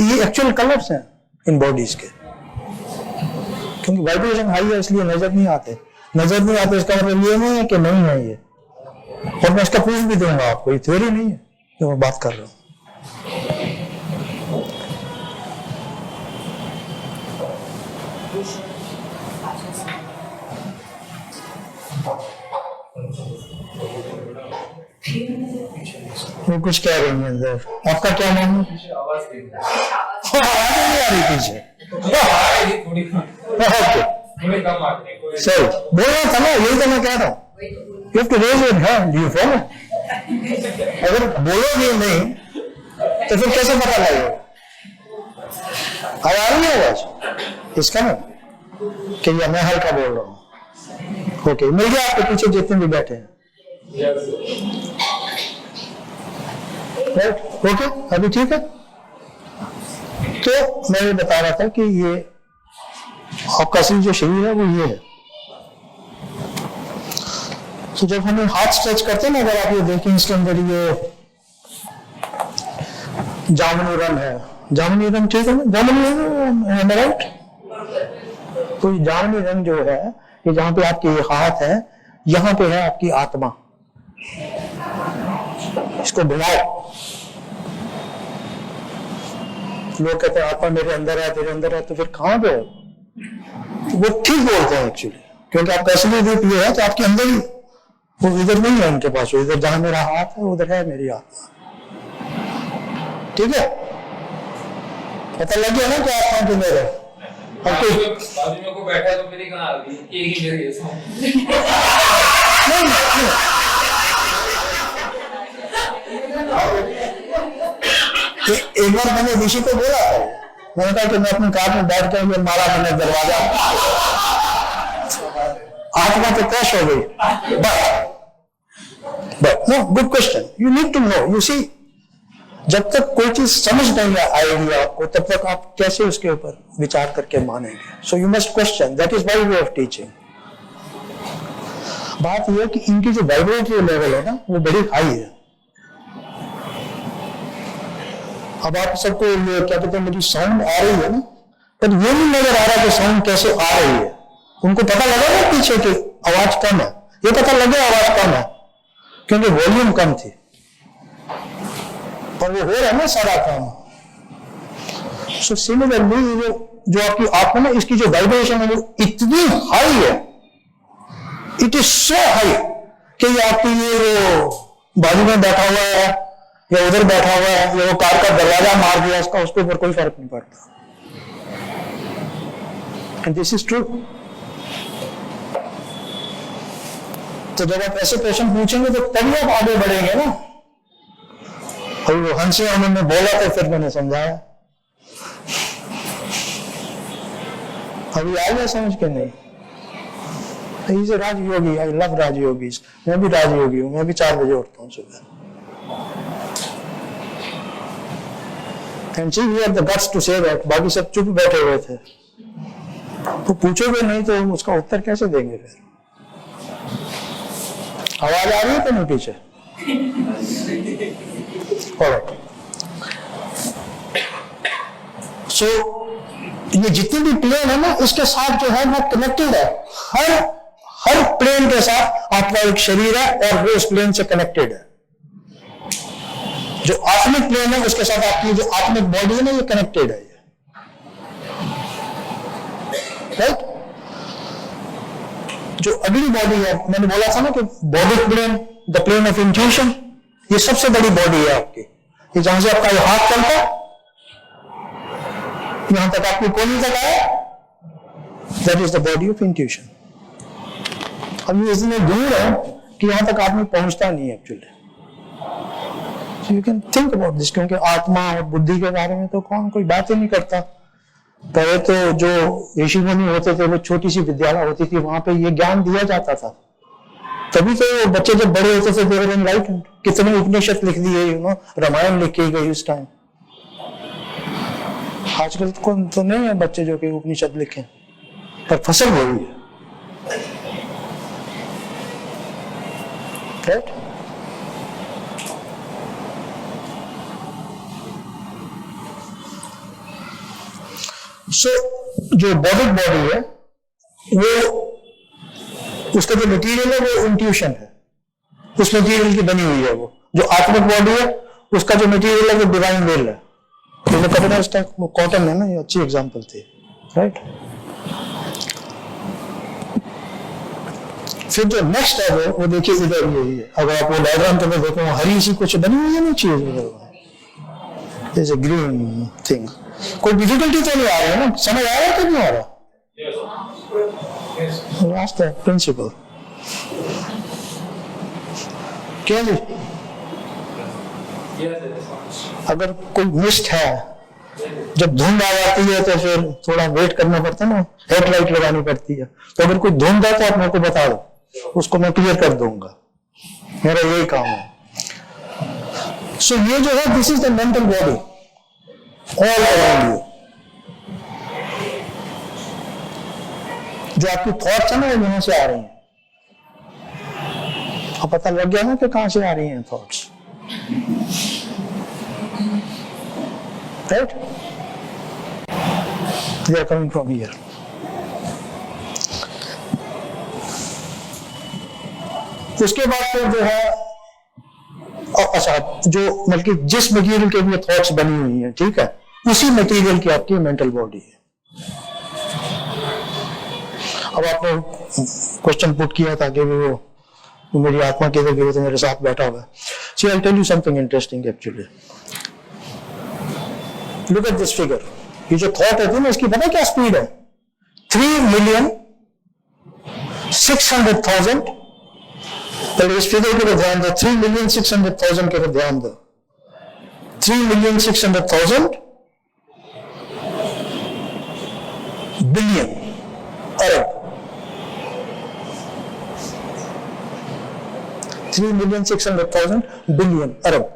ये एक्चुअल कलर्स हैं इन बॉडीज के. क्योंकि वाइब्रेशन हाई है इसलिए नजर नहीं आते. नजर नहीं आते इसका मतलब ये नहीं है कि नहीं है ये. और मैं इसका प्रूफ भी दूंगा आपको, ये थ्योरी नहीं है जो मैं बात कर रहा हूं. वो कुछ कह रही है अंदर. आपका क्या नाम है? आवाज नहीं आ रही पीछे. सही बोल रहा था ना, यही तो मैं कह रहा हूँ. You have to raise your hand. Do you follow? अगर बोलोगे नहीं तो फिर कैसे पता लगेगा? अब आ रही है आवाज इसका ना कि ये मैं हल्का बोल रहा हूँ. ओके, मिल गया आपके पीछे जितने भी बैठे हैं. ओके, अभी ठीक है. तो मैं ये बता रहा था कि ये आपका असली जो शरीर है वो ये है. तो जब हम हाथ स्ट्रेच करते हैं ना, अगर आप ये देखें इसके अंदर ये जामुनी रंग है. जामुनी रंग ठीक है ना? जामुनी रंग, राइट? तो ये जामुनी रंग जो है, ये जहां पे आपके हाथ है, यहाँ पे है आपकी आत्मा. इसको घुमाओ। लोग कहते हैं आत्मा मेरे अंदर है, तेरे अंदर है, तो फिर कहां पे है? वो ठीक बोलते हैं एक्चुअली, क्योंकि आपका असली रूप ये है तो आपके अंदर ही, वो इधर नहीं है उनके पास, इधर जहां मेरा हाथ है उधर है मेरी आत्मा। ठीक है, पता लग गया ना कि आत्मा किधर है। अब कोई बाजू में कोई बैठा है तो मेरी कहाँ आ गई? एक ही मेरी है सो। एक बार मैंने ऋषि को बोला, मैंने कहा कि मैं अपनी कार में बैठ कर ये मारा मैंने दरवाजा, आत्मा तो क्रश हो गई। But no, good question, you need to know. You see, जब तक कोई चीज समझ नहीं आएगी आपको, तब तक आप कैसे उसके ऊपर विचार करके मानेंगे? So you must question, that is my way of teaching. बात यह है कि इनकी जो वाइब्रेटरी लेवल है ना, वो बड़ी हाई है। अब आप सबको क्या कहते हैं, मेरी साउंड आ रही है ना, पर ये नहीं नजर आ रहा कि साउंड कैसे आ रही है। उनको पता लगा ना पीछे की आवाज कम है, ये पता लगे आवाज कम है क्योंकि वॉल्यूम कम थी, और वो हो रहा है ना सारा काम। सो सिमिलरली जो आपकी आत्मा है, इसकी जो वाइब्रेशन है वो इतनी हाई है, इट इज सो हाई कि ये आपकी ये बाजू में बैठा हुआ है या उधर बैठा हुआ है या वो कार का दरवाजा मार दिया उसका, उसके ऊपर कोई फर्क नहीं पड़ता। And this is true. तो जब आप ऐसे क्वेश्चन पूछेंगे तो तभी आप आगे बढ़ेंगे ना। और वो हंसी उन्होंने बोला तो फिर मैंने समझाया। अभी आ गया समझ के? नहीं। He's a Rajyogi, I love राजयोगीज। मैं भी राजयोगी हूँ, मैं भी 4 बजे उठता हूँ सुबह। And she had the guts to say that। बाकी सब चुप बैठे हुए थे। तो पूछोगे नहीं तो उसका उत्तर कैसे देंगे फिर? आवाज आ रही है तो नहीं पीछे? Alright। So ये जितने भी प्लेन है ना, इसके साथ जो है वो कनेक्टेड है। हर प्लेन के साथ आपका एक शरीर है और वो उस प्लेन से कनेक्टेड है। जो आत्मिक प्लेन है उसके साथ आपकी जो आत्मिक बॉडी है ना, ये कनेक्टेड है। राइट? जो अगली बॉडी है, मैंने बोला था ना कि body plane, the plane of intuition, ये सबसे बड़ी बॉडी है आपकी। ये जहां से आपका ये हाथ चलता है, यहां तक आपकी कोहनी तक आया, that is the body of intuition. अब ये इतने दूर है कि यहां तक आदमी पहुंचता नहीं है actually. So you can think about this, क्योंकि आत्मा और बुद्धि के बारे में तो कौन कोई बात ही नहीं करता। पहले तो जो ऋषि मुनि होते थे, वो छोटी सी विद्यालय होती थी, वहां पे ये ज्ञान दिया जाता था। तभी तो बच्चे जब बड़े होते थे दे वर एनलाइटेंड। कितने उपनिषद लिख दिए, रामायण लिखी गई उस टाइम। आजकल तो नहीं है बच्चे जो कि उपनिषद लिखे, पर फसल हो रही है। राइट? सो जो बॉडी है वो, उसका जो मटेरियल है वो इंट्यूशन है, उस मटेरियल की बनी हुई है। वो जो आत्मिक बॉडी है उसका जो मटेरियल है वो डिवाइन विल है। तो कपड़ा उसका वो कॉटन है ना, ये अच्छी एग्जांपल थी। राइट? फिर जो नेक्स्ट है वो देखिए इधर यही है। अगर आप वो डायग्राम तो देखो, हरी सी कुछ बनी हुई है ना चीज, इज ए ग्रीन थिंग। कोई डिफिकल्टी तो नहीं आ रही है ना? समझ आ रहा है कि नहीं आ रहा? लास्ट है प्रिंसिपल। क्या जी? अगर कोई मिस्ट है, जब धुंध आ जाती है तो फिर थोड़ा वेट करना पड़ता है ना, हेडलाइट लगानी पड़ती है। तो अगर कोई धुंध है तो आप मेरे को बता दो, उसको मैं क्लियर कर दूंगा। मेरा यही काम है। सो ये जो है, this is the mental body all around you. जो आपकी थॉट्स है ना, यहां से आ रही हैं। अब पता लग गया ना कि कहां से आ रही हैं thoughts. Right? They are coming from here. उसके बाद फिर जो है अच्छा, जो मतलब जिस मटेरियल के लिए थॉट्स बनी हुई हैं, ठीक है, उसी मटेरियल की आपकी मेंटल बॉडी है। अब आपने क्वेश्चन पुट किया था कि वो मेरी आत्मा किधर गई, तो मेरे साथ बैठा हुआ है। See I tell you something interesting actually. Look at this figure. ये जो थॉट होती है ना, इसकी पता है क्या स्पीड है? 3,600,000। पहले इस फिगर के ध्यान दो, 3,600,000 के ध्यान दो। 3,600,000 बिलियन, अरब। 3,600,000 बिलियन, अरब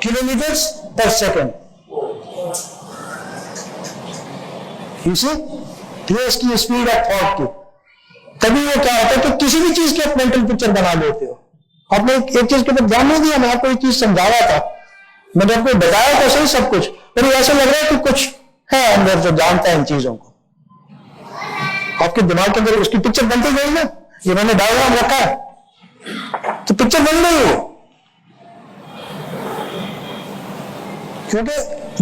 किलोमीटर्स पर सेकेंड। ये इसकी स्पीड ऑफ थॉट की। तभी वो क्या होता है कि किसी भी चीज की आप मेंटल पिक्चर बना लेते हो। आपने एक चीज के ऊपर ध्यान नहीं दिया, मैं आपको एक चीज समझाया था, मैंने आपको बताया था सही सब कुछ, पर ऐसा लग रहा है कि कुछ है अंदर जो जानता है इन चीजों को। आपके दिमाग के अंदर उसकी पिक्चर बनती गई ना, ये मैंने डायग्राम रखा है, तो पिक्चर बन रही हो। क्योंकि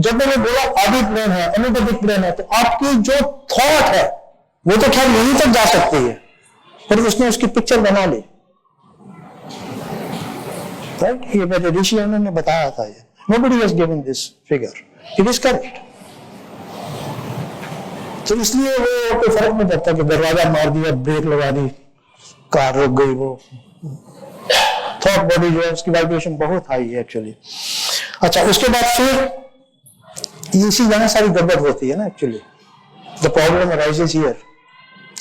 जब मैंने बोला आदि प्लेन है, अनुपदिक प्लेन है, तो आपकी जो थॉट है वो तो खैर यहीं तक जा सकती है, पर उसने उसकी पिक्चर बना ली। राइट? ये मेरे ऋषि ने बताया था। ये nobody has given this figure, it is correct. तो इसलिए वो कोई फर्क नहीं पड़ता कि दरवाजा मार दिया, ब्रेक लगा दी, कार रुक गई। वो थॉट बॉडी जो है उसकी वाइब्रेशन बहुत हाई है एक्चुअली। अच्छा, उसके बाद फिर इसी जगह सारी गड़बड़ होती है ना actually. The problem arises here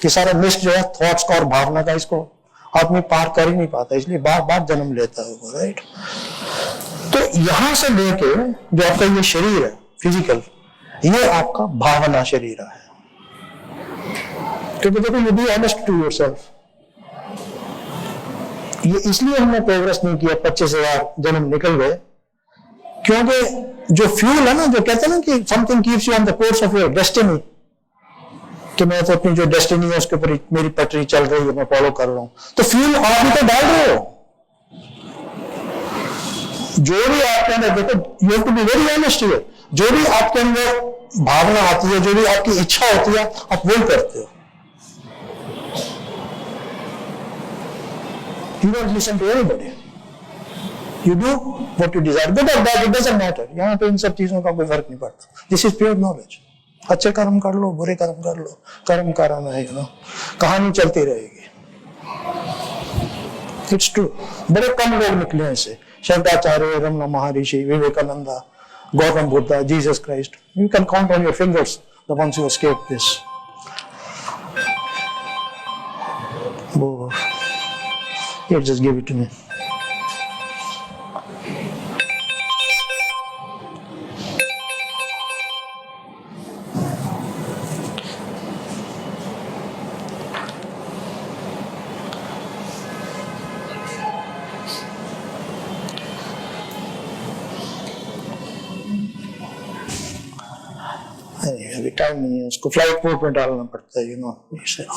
कि सारा मिस्ट जो है थॉट्स का और भावना का, इसको आदमी पार कर ही नहीं पाता, इसलिए बार बार जन्म लेता है वो। राइट? तो यहां से लेके जो आपका ये शरीर है फिजिकल, ये आपका भावना शरीर है। क्योंकि देखो, you be honest to yourself. ये इसलिए हमने प्रोग्रेस नहीं किया, 25,000 जन्म निकल गए, क्योंकि जो फ्यूल है ना, जो कहते हैं ना कि something keeps you on the course of your destiny, कि मैं तो अपनी जो डेस्टिनी है उसके ऊपर मेरी पटरी चल रही है, मैं फॉलो कर रहा हूं, तो फ्यूल आप भी तो डाल रहे हो। जो भी आपके अंदर, देखो, you have to be very honest here, जो भी आपके अंदर भावना आती है, जो भी आपकी इच्छा होती है, आप वही करते हो। You don't listen to anybody. You do what you desire. Good or bad, it doesn't matter. यहाँ पे इन सब चीजों का कोई फर्क नहीं पड़ता। This is pure knowledge. अच्छे कर्म कर लो, बुरे कर्म कर लो, कर्म कारण है, कहानी चलती रहेगी। It's true. बड़े कम लोग निकले हैं इससे। शंकराचार्य, रमना महर्षि, Vivekananda, Gautam Buddha, Jesus Christ. You can count on your fingers the ones who escaped this. Here, just give it to me. अभी टाइम नहीं है, उसको फ्लाइट मोड में डालना पड़ता है,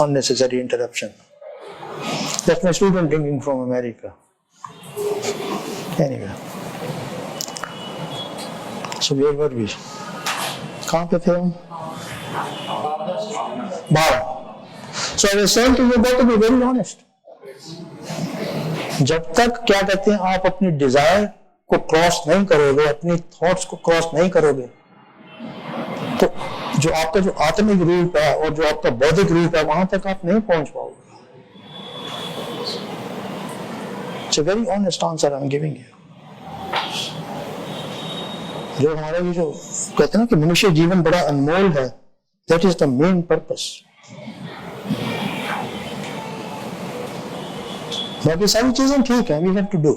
unnecessary interruption. That's my student bringing from America. Anyway, so where were we? कहाँ पे थे हम? बाहर। So I was saying to you about to be very honest. जब तक क्या कहते हैं, आप अपनी डिजायर को क्रॉस नहीं करोगे, अपनी थॉट्स को क्रॉस नहीं करोगे, तो जो आपका जो आत्मिक रूप है और जो आपका बौद्धिक रूप है, वहां तक आप नहीं पहुंच पाओगे। It's a very honest answer I'm giving you. जो हमारा ये जो कहते हैं ना कि मनुष्य जीवन बड़ा अनमोल है, that is the main purpose. बाकी सारी चीजें ठीक है, we have to do.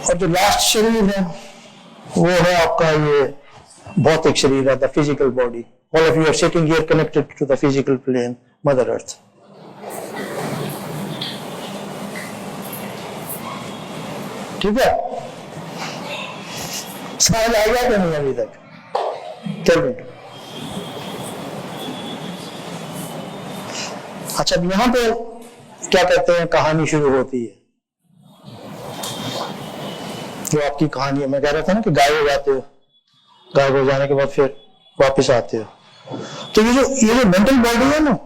और जो लास्ट शरीर है वो है आपका ये भौतिक शरीर है, the physical body. All of you are sitting here connected to the physical plane, Mother Earth. ठीक है? समझ आ गया कि नहीं अभी तक? Tell me. अच्छा, अब यहां पे क्या कहते हैं, कहानी शुरू होती है। जो आपकी कहानी है, मैं कह रहा था ना कि गायब हो जाते हो, गायब हो जाने के बाद फिर वापस आते हो। तो ये जो मेंटल बॉडी है ना,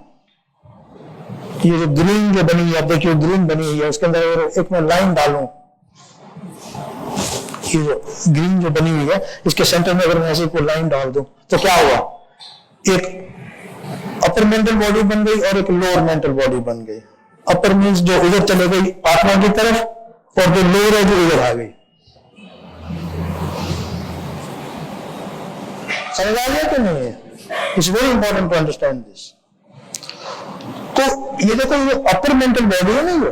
ये जो ग्रीन जो बनी है, आप देखिए ग्रीन बनी हुई है, उसके अंदर एक मैं लाइन डालूं, ये जो ग्रीन जो बनी हुई है, इसके सेंटर में अगर मैं ऐसे कोई लाइन डाल दूं तो क्या हुआ, एक अपर मेंटल बॉडी बन गई और एक लोअर मेंटल बॉडी बन गई। अपर मीन्स जो इधर चले गई आत्मा की तरफ, और जो लोअर है जो इधर आ गई। समझ आ गया कि नहीं है? It's very important to understand this. तो ये देखो, ये अपर मेंटल बॉडी है ना, ये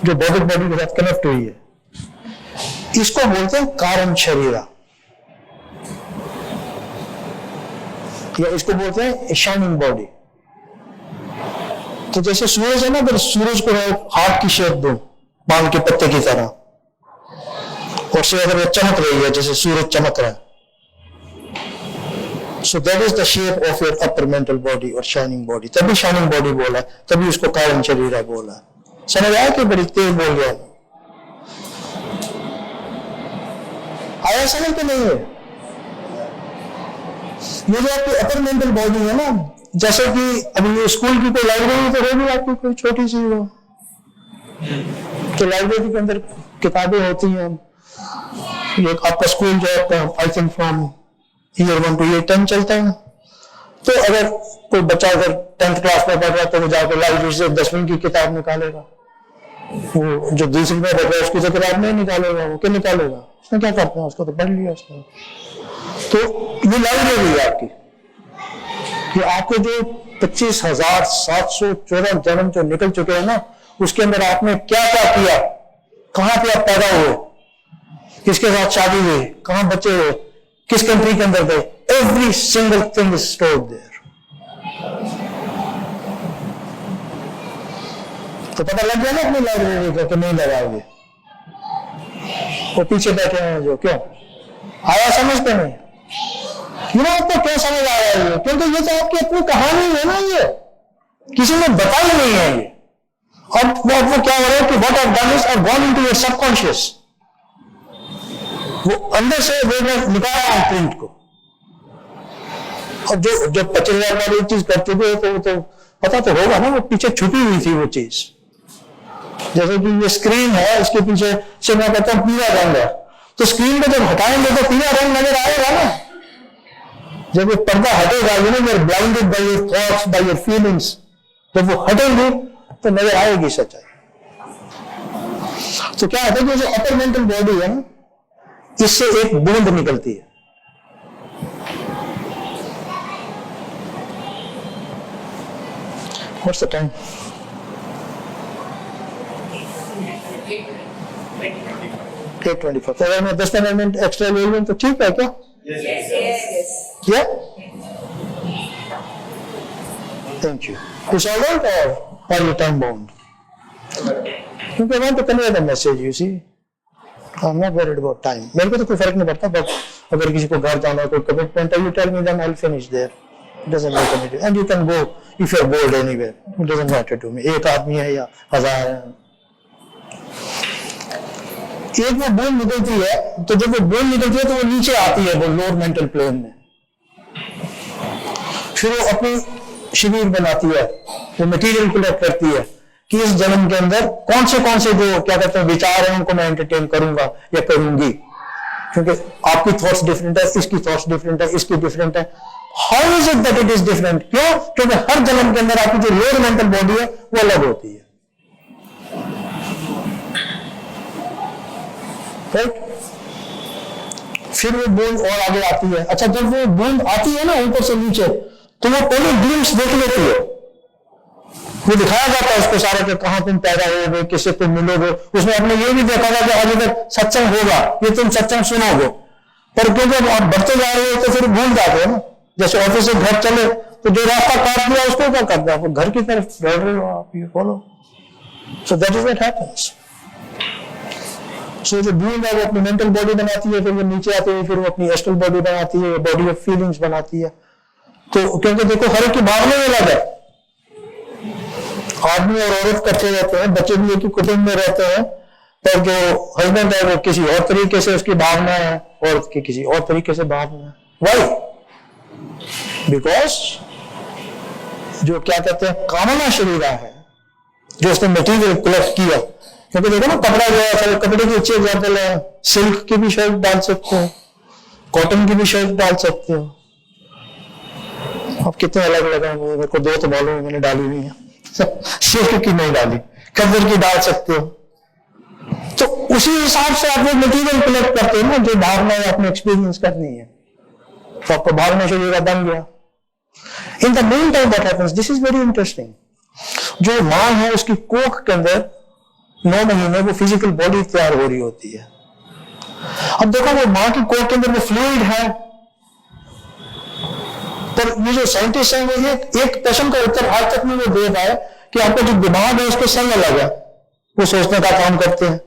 जो बौद्धिक बॉडी के साथ कनेक्ट हुई है, इसको बोलते हैं कारण शरीरा, या इसको बोलते हैं शाइनिंग बॉडी। तो जैसे सूरज है ना, अगर सूरज को हाथ की शेप दो पान के पत्ते की तरह, और से अगर वो चमक रही है जैसे सूरज चमक रहा है, so that is the shape of your upper mental body और shining body। तभी shining body बोला, तभी उसको कारण शरीरा बोला। समझ आया कि बड़ी तेज बोल गया? आया समझ तो नहीं है? ये जो आपकी अपर मेंटल बॉडी है ना, जैसे कि अभी ये स्कूल की कोई लाइब्रेरी तो होगी आपकी, कोई छोटी सी हो, तो लाइब्रेरी के अंदर किताबें होती हैं। ये आपका स्कूल जो है I think from year 1 to year 10 चलता है। तो अगर कोई बच्चा अगर 10th क्लास में पढ़ रहा है तो वो जाकर लाइब्रेरी से 10वीं की किताब निकालेगा, वो जो दूसरी में पढ़ रहा है उसकी तो किताब नहीं निकालेगा, वो क्या निकालेगा? उसने क्या करते हैं, उसको तो पढ़ लिया उसने। तो ये लाइब्रेरी है आपकी, कि आपके जो 25,714 जन्म जो निकल चुके हैं ना, उसके अंदर आपने क्या क्या किया, कहां पे आप पैदा हुए, किसके साथ शादी हुई, कहां बच्चे हुए, किस कंट्री के अंदर गए, every single thing is stored there. तो पता लग गया ना अपनी लाइब्रेरी का कि नहीं लगाओगे? वो पीछे बैठे हैं जो, क्यों आया समझ पे नहीं? आपको क्यों समझ आया ये? क्योंकि ये तो आपकी अपनी कहानी है ना, ये किसी ने बताई नहीं है ये। और वो क्या हो रहा है कि what I have done is I have gone into your subconscious, वो अंदर से वो निकाला प्रिंट को। और जो जब 25,000 वाली चीज कर चुके हो तो पता तो होगा ना, वो पीछे छुपी हुई थी वो चीज। जैसे कि ये स्क्रीन है, इसके पीछे से मैं कहता हूं पीला रंग है, तो स्क्रीन को जब हटाएंगे तो पीला रंग नजर आएगा ना। जब ये पर्दा हटेगा, you know you are blinded by your thoughts, by your feelings, जब वो हटेंगे तो नजर आएगी सच्चाई। तो क्या होता है कि जो अपर मेंटल बॉडी है ना, इससे एक बूंद निकलती है। What's the time? 8:25। तो अगर मैं 10-15 मिनट एक्स्ट्रा ले लूं तो ठीक है क्या? Yeah? Thank you. Is all right or are you time bound? क्योंकि I want to convey the message, you see. I'm not worried about time. मेरे को तो कोई फर्क नहीं पड़ता, बट अगर किसी को घर जाना, कोई कमिटमेंट है, you tell me, then I'll finish there. It doesn't make any difference. And you can go if you're bored anywhere. It doesn't matter to me. एक आदमी है या 1000 है। एक वो बूंद निकलती है, तो जब वो बूंद निकलती है तो वो नीचे आती है, वो लोअर मेंटल प्लेन में। फिर वो अपनी शरीर बनाती है, वो मटेरियल कलेक्ट करती है कि इस जन्म के अंदर कौन से जो क्या कहते हैं विचार हैं उनको मैं एंटरटेन करूंगा या करूंगी। क्योंकि आपकी थॉट्स डिफरेंट है, इसकी थॉट्स डिफरेंट है, इसकी डिफरेंट है। How is it that it is different? क्यों? क्योंकि हर जन्म के अंदर आपकी जो लोअर मेंटल बॉडी है वो अलग होती है, राइट? फिर वो बूंद और आगे आती है। अच्छा, जब वो बूंद आती है ना ऊपर से नीचे, तो वो पहले ग्लिम्स देख लेती है, वो दिखाया जाता है उसको सारा कि कहां तुम पैदा होगे, किससे तुम मिलोगे। उसमें आपने ये भी देखा था कि आज इधर सत्संग होगा, ये तुम सत्संग सुनोगे, पर क्योंकि आप बढ़ते जा रहे हो तो फिर भूल जाते हो ना। जैसे ऑफिस से घर चले तो जो रास्ता काट दिया उसको क्या करते हैं, घर की तरफ बढ़ रहे हो आप, you follow. So that is what happens. So जो बूंद है वो अपनी मेंटल बॉडी बनाती है, फिर वो नीचे आती है, फिर वो अपनी एस्ट्रल बॉडी बनाती है, बॉडी ऑफ फीलिंग्स बनाती है। तो क्योंकि देखो हर एक की भावना अलग है, आदमी और औरत कट्ठे रहते हैं, बच्चे भी एक ही कुटुंब में रहते हैं, पर जो हस्बैंड है वो किसी और तरीके से उसकी भावना है, औरत की किसी और तरीके से भावना है। वाई? बिकॉज जो क्या कहते हैं कामना शरीरा है, जो उसने मटेरियल कलेक्ट किया। क्योंकि देखो ना, कपड़ा जो है, कपड़े की अच्छी एग्जाम्पल है, सिल्क की भी शर्ट डाल सकते हो, कॉटन की भी शर्ट डाल सकते हो। अब कितने अलग अलग हैं, मेरे को दो तो मालूम है, मैंने डाली नहीं है। सिल्क की नहीं डाली, खद्दर की डाल सकते हो। तो उसी हिसाब से आप मटेरियल कलेक्ट करते हो ना, जो भावना है आपने एक्सपीरियंस करनी है, तो आपको भावना शरीर बन गया। In the main time what happens, this is very interesting, जो मां है उसकी कोख के अंदर 9 महीने वो फिजिकल बॉडी तैयार हो रही होती है। अब देखो, वो मां की कोख के अंदर वो फ्लूइड है, पर ये जो साइंटिस्ट हैं वो एक प्रश्न का उत्तर आज तक नहीं वो दे पाए कि आपका जो दिमाग है उसके सेल अलग है, वो सोचने का काम करते हैं,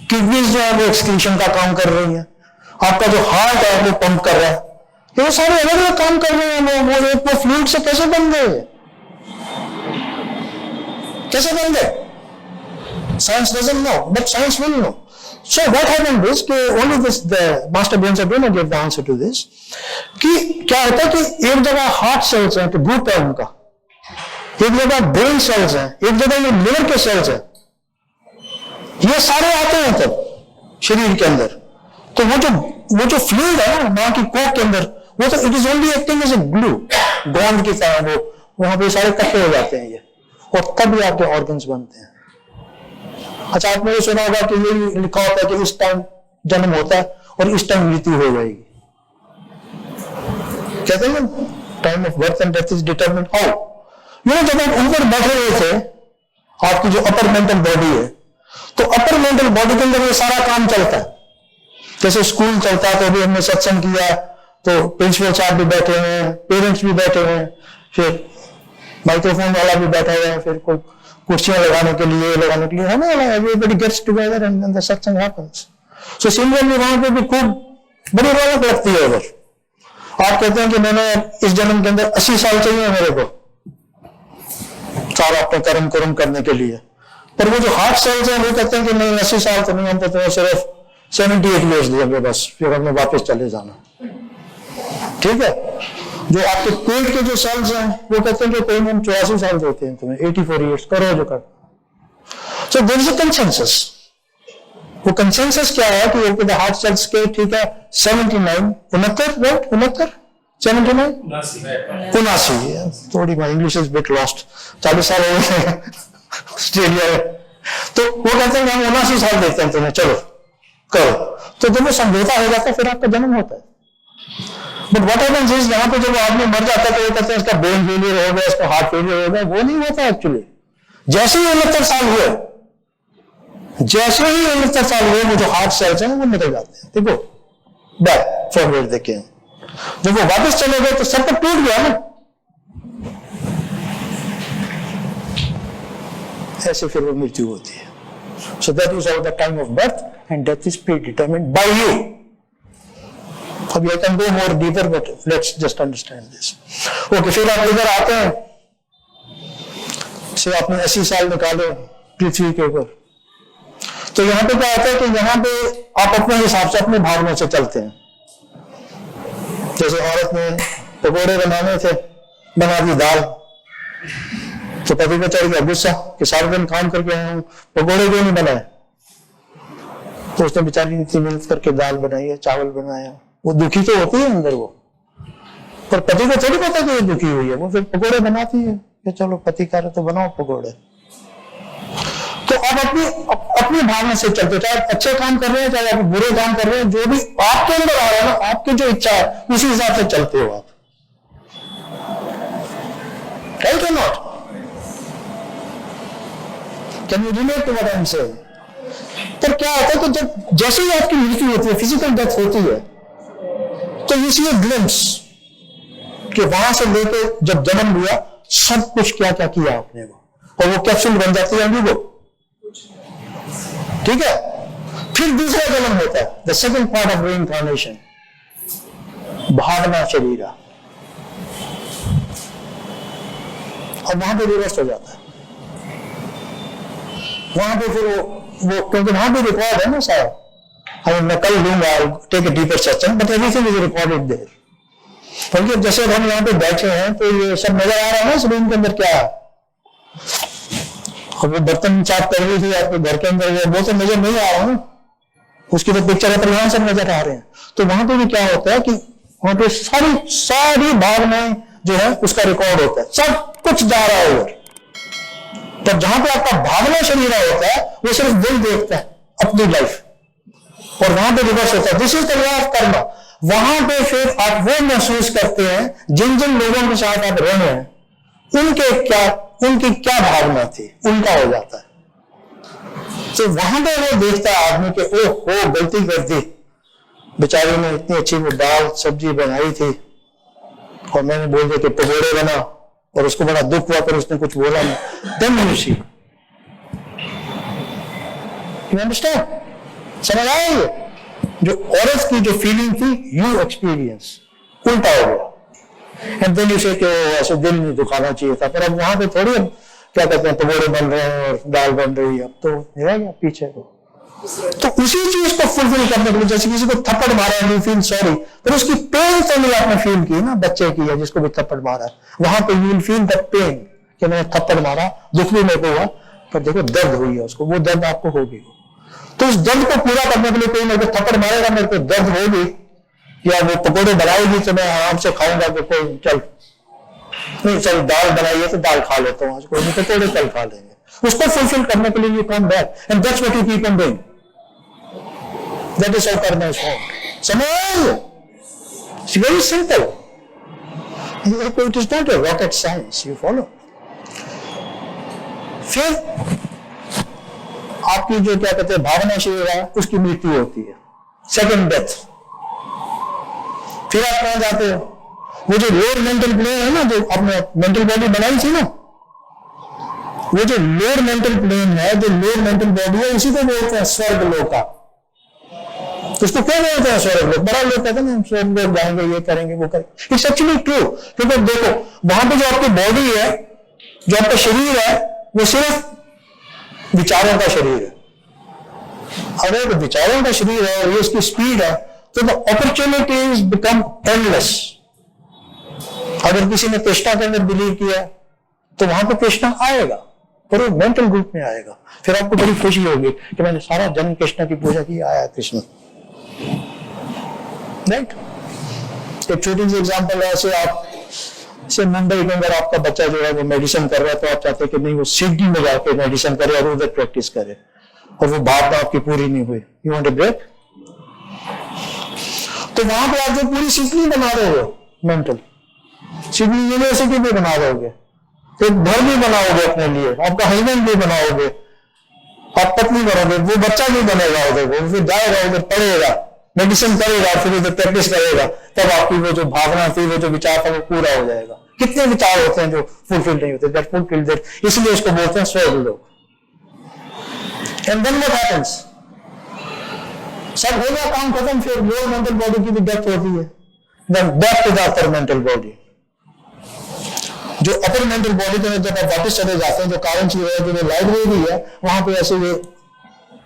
किडनीज जो है वो एक्सक्रीशन का काम कर रही है, आपका जो हार्ट है वो पंप कर रहा है, ये वो सारे अलग अलग काम कर रहे हैं। वो फ्लूइड से कैसे बन गए, कैसे बन गए? Science doesn't know, but science will know. So what happened is कि only this the master brains are going to give the answer to this, कि क्या होता है कि एक जगह हार्ट सेल्स हैं, तो ग्रुप है उनका, एक जगह ब्रेन सेल्स हैं, एक जगह ये लिवर के सेल्स हैं, ये सारे आते हैं तब शरीर के अंदर। तो वो जो फ्लूइड है ना मां की कोख के अंदर, वो तो it is only acting as a glue, bond की तरह, वो वहां पे सारे इकट्ठे हो जाते हैं ये, और तब भी आपके ऑर्गन्स बनते हैं। अच्छा, आपने ये सुना होगा कि ये लिखा होता है कि इस टाइम जन्म होता है और इस टाइम मृत्यु हो जाएगी। कहते हैं ना, time of birth and death is determined how. ये जब आप ऊपर बैठे हुए थे, आपकी जो अपर मेंटल बॉडी है, तो अपर मेंटल बॉडी के अंदर ये सारा काम चलता है। जैसे स्कूल चलता है, तो अभी हमने सत्संग किया, तो प्रिंसिपल साहब भी बैठे हुए हैं, पेरेंट्स भी बैठे हुए हैं, फिर माइक्रोफोन वाला भी बैठा हुआ है, फिर कोई कुर्सियां लगाने के लिए है ना, everybody gets together and the satsang happens. So similarly वहां पे भी खूब बड़ी रौनक लगती है उधर। आप कहते हैं कि मैंने इस जन्म के अंदर 80 साल चाहिए मेरे को सारा अपने कर्म करने के लिए, पर वो जो हार्ट सेल्स हैं वो कहते हैं कि नहीं, 80 साल तो नहीं, हमको तो सिर्फ 78 ईयर्स देंगे बस, फिर हमें वापस चले जाना। ठीक है, जो आपके पेट के जो सेल्स हैं वो कहते हैं कि कोई हम 84 साल देते हैं तुम्हें, 84 ईयर्स करो जो कर। So there is a consensus. वो कंसेंसस क्या है कि एक हार्ट सेल्स के, ठीक है, 79 79 थोड़ी my English is bit lost, 40 साल हो गए ऑस्ट्रेलिया में, तो वो कहते हैं कि हम 79 साल देते हैं तुम्हें, चलो करो। तो जब वो समझौता हो जाता है फिर आपका जन्म होता है। बट व्हाट हैपेंस इज, यहाँ पे जब आदमी मर जाता है तो वो कहते हैं इसका ब्रेन फेलियर हो गया, इसका हार्ट फेलियर हो गया। वो नहीं होता एक्चुअली। जैसे ही 69 साल हुए, वो जो हार्ट सेल्स हैं वो निकल जाते हैं। देखो बैक फॉरवर्ड देखें, जब वो वापस चले गए तो सब तो टूट गया ना, ऐसे फिर वो मृत्यु होती है। So that is all the time of birth and death is predetermined by you. अभी I can go more deeper, but let's just understand this. Okay, फिर आप इधर आते हैं, से आपने 80 साल निकाले पृथ्वी के ऊपर, तो यहां पे क्या होता है कि यहां पे आप अपने हिसाब से अपने भावना से चलते हैं। जैसे औरत ने पकौड़े बनाने थे, बना दी दाल, तो पति को चढ़ गया गुस्सा कि सारा दिन काम करके आया हूं, पकौड़े क्यों नहीं बनाए। तो उसने बेचारी इतनी मेहनत करके दाल बनाई है, चावल बनाया, वो दुखी तो होती है अंदर वो, पर पति को थोड़ी पता कि ये दुखी हुई है। वो फिर पकौड़े बनाती है कि चलो पति कह रहे तो बनाओ पकौड़े। तो आप अपनी भावना से चलते, चाहे आप अच्छे काम कर रहे हैं, चाहे आप बुरे काम कर रहे हैं, जो भी आपके अंदर आ रहा है ना, आपकी जो इच्छा है उसी हिसाब से चलते हो आप। राइट और not? Can you relate to what I am saying? तो क्या होता है कि जब जैसे ही आपकी मृत्यु होती है, फिजिकल डेथ होती है, तो यू सी अ ग्लिम्स कि वहां से लेके जब जन्म लिया सब कुछ क्या क्या किया आपने, और वो कैप्सूल बन जाती है अंडू को। ठीक है, फिर दूसरा जन्म होता है, the second part of reincarnation, भावना शरीरा, और वहां पे रिवर्स हो जाता है। वहां पे फिर वो क्योंकि वहां पे रिकॉर्ड है ना साहब, मैं कल लूंगा take a deeper session, but everything is recorded there. बल्कि जैसे हम यहाँ पे बैठे हैं तो ये सब नजर आ रहा है ना इस रूम के अंदर क्या है। और वो बर्तन साफ कर रही थी आपके घर के अंदर, वो तो नजर नहीं आ रहा है, उसकी तो पिक्चर है, यहाँ सब नजर आ रहे हैं। तो वहां पे भी क्या होता है कि वहां पे सारी भावनाएं जो है उसका रिकॉर्ड होता है, सब कुछ जा रहा है उधर। पर जहां पे आपका भावना शरीर होता है वो सिर्फ दिल देखता है अपनी लाइफ, और वहां पे रिवर्स होता है। This is the way of Karma. वहां पे फिर आप वो महसूस करते हैं जिन जिन लोगों के साथ आप रहे हैं उनकी क्या भावना थी, उनका हो जाता है। तो वहां पे वो देखता है आदमी के ओ हो गलती कर दी, बेचारे ने इतनी अच्छी वो दाल सब्जी बनाई थी और मैंने बोल दिया कि पकौड़े बना, और उसको बड़ा दुख हुआ, पर उसने कुछ बोला नहीं। Then you see, you understand? समझ आया? ये जो औरत की जो फीलिंग थी यू एक्सपीरियंस उल्टा हो गया। एंड देन यू से कि ऐसे दिल नहीं दुखाना चाहिए था, पर अब वहां पे थोड़ी क्या कहते हैं पकौड़े बन रहे हैं और दाल बन रही है, अब तो रह गया पीछे को। तो उसी चीज को फुलफिल करने के लिए, जैसे किसी को थप्पड़ मारा है यू फील सॉरी, पर उसकी पेन तो नहीं आपने फील की ना, बच्चे की है जिसको भी थप्पड़ मारा है, वहां पे you will feel the pain कि मैंने थप्पड़ मारा, दुख भी मेरे को हुआ, पर देखो दर्द हुई है उसको, वो दर्द आपको होगी। तो उस दर्द को पूरा करने के लिए कोई मेरे को थप्पड़ मारेगा, मेरे को दर्द होगी, या वो पकौड़े बनाएगी तो मैं आराम से खाऊंगा कि कोई चल नहीं, चल दाल बनाइए तो दाल खा लेता हूँ आज, कोई नहीं पकौड़े कल खा लेंगे। उसको फुलफिल करने के लिए you come back and that's what you keep on doing. That is how karma is formed. समझ? It's very simple, it is not a rocket science, you follow. फिर आपकी जो क्या कहते हैं भावना शरीर है उसकी मृत्यु होती है, सेकंड डेथ। फिर आप कहां जाते हो? वो जो लोअर मेंटल प्लेन है ना, जो आपने मेंटल बॉडी बनाई थी ना, वो जो लोअर मेंटल प्लेन है, जो लोअर मेंटल बॉडी है, उसी को बोलते हैं स्वर्ग लोक का। उसको क्या बोलते हैं? स्वर्ग लोक। बड़ा लोग कहते हैं ना स्वर्ग लोक जाएंगे, ये करेंगे वो करेंगे। इट्स एक्चुअली ट्रू, क्योंकि देखो वहां पे जो आपकी बॉडी है, जो आपका शरीर है, वो सिर्फ विचारों का शरीर है। अगर विचारों का शरीर है और ये इसकी स्पीड है तो द अपॉर्चुनिटीज बिकम एंडलेस। अगर किसी ने कृष्णा के अंदर बिलीव किया तो वहां पे कृष्णा आएगा, पर वो मेंटल ग्रुप में आएगा। फिर आपको बड़ी खुशी होगी कि मैंने सारा जन्म कृष्णा की पूजा की, आया कृष्ण। राइट? एक छोटी सी एग्जांपल है, ऐसे आप से मुंबई के अंदर आपका बच्चा जो है वो मेडिसिन कर रहा है, तो आप चाहते हैं कि नहीं वो सिडनी में जाके मेडिसिन करे और उधर प्रैक्टिस करे, और वो भावना आपकी पूरी नहीं हुई, यू वांट अ ब्रेक। तो वहां पे आप जो पूरी सिडनी बना रहे हो मेंटल, सिडनी यूनिवर्सिटी भी बना दोगे, एक घर भी बनाओगे अपने लिए, आपका हस्बैंड भी बनाओगे, आप पत्नी बनोगे, वो बच्चा भी बनेगा उधर, वो फिर जाएगा उधर पढ़ेगा, मेडिसिन करेगा, फिर उधर प्रैक्टिस करेगा, तब आपकी वो जो भावना थी, वो जो विचार था, वो पूरा हो जाएगा। कितने विचार होते हैं जो फुलफिल नहीं होते, दैट फुलफिल दैट, इसलिए उसको बोलते हैं स्वर्ग लोक। And then what happens? सब हो गया काम खत्म, फिर लोअर मेंटल बॉडी की भी डेथ होती है, then back to the upper mental body. जो अपर मेंटल बॉडी के जब आप वापस चले जाते हैं, जो कारण चीज है, जो लाइब्रेरी है, वहां पे ऐसे ये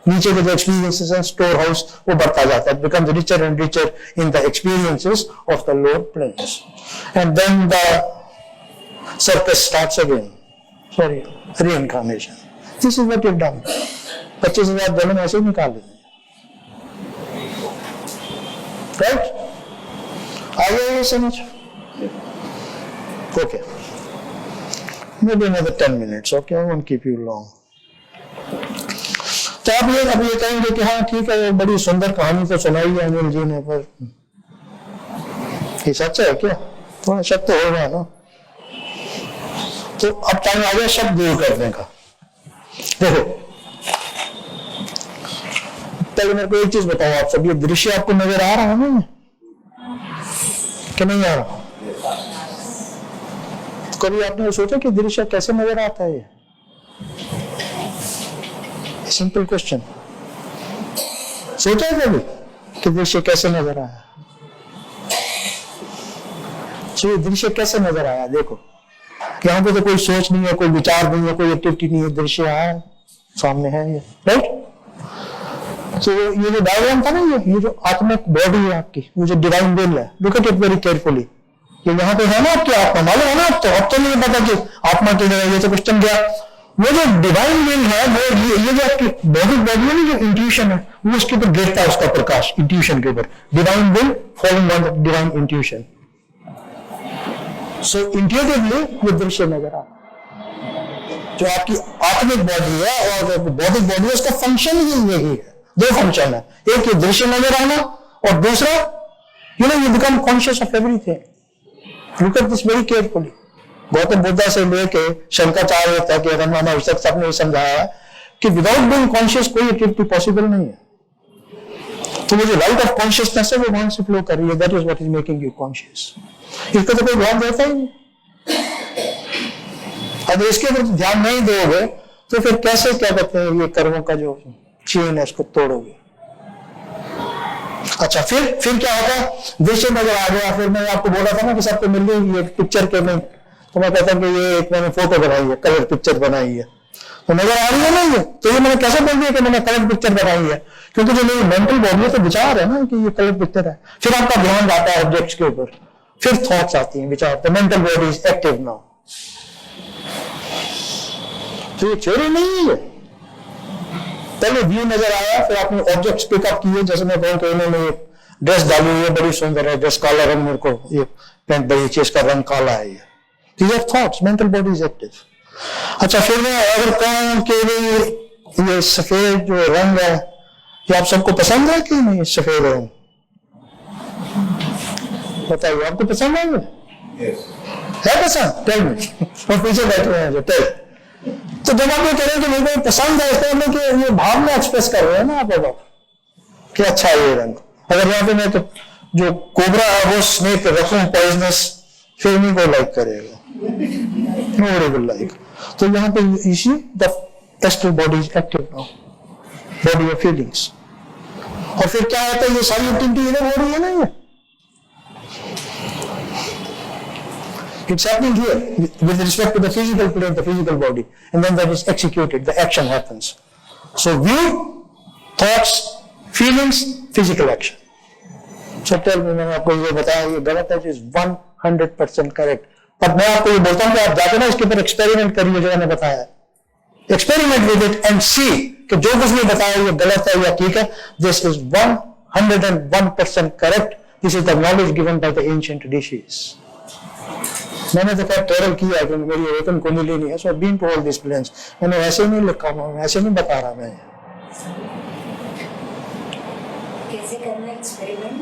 नीचे के जो एक्सपीरियंसेस हैं, स्टोर हाउस, वो बढ़ता जाता है, becomes richer and richer in the experiences of the lower planes, and then the circus starts again, sorry reincarnation. This is what you have done. 25,000 जन्म ऐसे ही निकाल देंगे। राइट? आइए ये समझ। Okay, maybe another 10 minutes, okay? I won't keep you long. तो आप ये अब ये कहेंगे कि हाँ ठीक है, बड़ी सुंदर कहानी तो सुनाई है अनिल जी ने, पर ये सच है क्या? थोड़ा शक तो होगा ना। तो अब टाइम आ गया शक दूर करने का। देखो, पहले मेरे को एक चीज बताओ, आप सब ये दृश्य आपको नजर आ रहा है ना कि नहीं आ रहा? कभी आपने सोचा कि दृश्य कैसे नजर आता है? सिंपल क्वेश्चन, सोचा है कभी कि दृश्य कैसे नजर आया? ये दृश्य कैसे नजर आया? देखो, यहाँ पे तो कोई सोच नहीं है, कोई विचार नहीं है, कोई एक्टिविटी नहीं है, दृश्य आया सामने है ये, राइट? तो ये जो डायग्राम था ना, ये जो आत्मिक बॉडी है आपकी, वो जो डिवाइन विल है, look at it very carefully. ये यहाँ पे है ना आपकी आत्मा, मालूम है ना? अब तो नहीं पता कि आत्मा की जगह ये तो क्वेश्चन गया। वो जो डिवाइन विल है, वो ये जो आपकी बॉडी है ना, जो इंट्यूशन है, वो उसके ऊपर गिरता है, उसका प्रकाश इंट्यूशन के ऊपर। Divine will following on the divine intuition. So intuitively ये दृश्य नजर आता, जो आपकी आत्मिक बॉडी है और बौद्धिक बॉडी है, उसका फंक्शन ही यही है। दो फंक्शन है, एक ये दृश्य नजर आना, और दूसरा you become conscious of everything. Look at this very carefully. Gautam Buddha से लेके शंकराचार्य तक, रमन महर्षि तक सबने समझाया है कि विदाउट बीइंग कॉन्शियस कोई एक्टिविटी पॉसिबल नहीं है। तो वो जो लाइट ऑफ कॉन्शियसनेस है, वो वहां से फ्लो कर रही है। That is what is making you conscious. इसको तो कोई ध्यान देता ही नहीं। अगर इसके ऊपर ध्यान नहीं दोगे तो फिर कैसे, क्या कहते हैं, ये कर्मों का जो चेन है उसको तोड़ोगे। अच्छा, फिर क्या होता है? दृश्य नजर आ गया। फिर मैं आपको बोला था ना कि सबको मिल गई ये पिक्चर के में, तो मैं कहता हूं कि ये एक मैंने फोटो बनाई है, कलर पिक्चर बनाई है, तो नजर आ रही है ना ये। तो ये मैंने कैसे बोल दिया कि मैंने कलर पिक्चर बनाई है? क्योंकि जो मेरी मेंटल बॉडी है तो विचार है ना कि ये कलर पिक्चर है। फिर आपका ध्यान जाता है ऑब्जेक्ट्स के ऊपर, फिर थॉट्स आती हैं, विचार। तो mental body is active now. तो ये चोरी नहीं है। पहले व्यू नजर आया, फिर आपने ऑब्जेक्ट्स पिकअप किए। जैसे मैं कहूं कि इन्होंने ड्रेस डाली हुई है, बड़ी सुंदर है ड्रेस, काला रंग, मेरे को ये पैंट बड़ी अच्छी, इसका रंग काला है। ये These are thoughts, mental body is active. अच्छा, फिर मैं अगर कहूं कि ये सफेद जो रंग है, ये आप सबको पसंद है कि नहीं? सफेद रंग बताइए, आपको पसंद है? है पसंद? Tell me. और पीछे बैठे हैं जो, टेल। तो जब आप ये कह रहे हैं कि मेरे को पसंद है, इसका मतलब कि ये भावना एक्सप्रेस कर रहे हैं ना आप लोग कि अच्छा है ये रंग। अगर यहाँ पे मैं तो जो कोबरा है वो स्नेक रखूं पॉइजनस, फिर नहीं कोई लाइक करेगा। Nobody will like. तो यहाँ पे you see the astral body is active now, body of feelings. और फिर क्या होता है? ये सारी एक्टिविटी इधर हो रही है ना, ये it's happening here with respect to the physical plane, the physical body, and then that is executed, the action happens. So view, thoughts, feelings, physical action. So tell me, मैंने आपको ये बताया, ये गलत है, is 100% correct. पर मैं आपको ये बोलता हूं कि आप जाके ना इसके ऊपर एक्सपेरिमेंट करिए, जो मैंने बताया। एक्सपेरिमेंट विद इट एंड सी कि जो कुछ भी बताया ये गलत है या ठीक है। This is 101% correct. This is the knowledge given by the ancient rishis. मैंने तो खैर ट्रेवल किया है, क्योंकि मेरी वेतन कुंडली नहीं है, so been to all this planes. मैंने ऐसे नहीं लिखा हुआ, ऐसे नहीं बता रहा मैं। कैसे करना एक्सपेरिमेंट?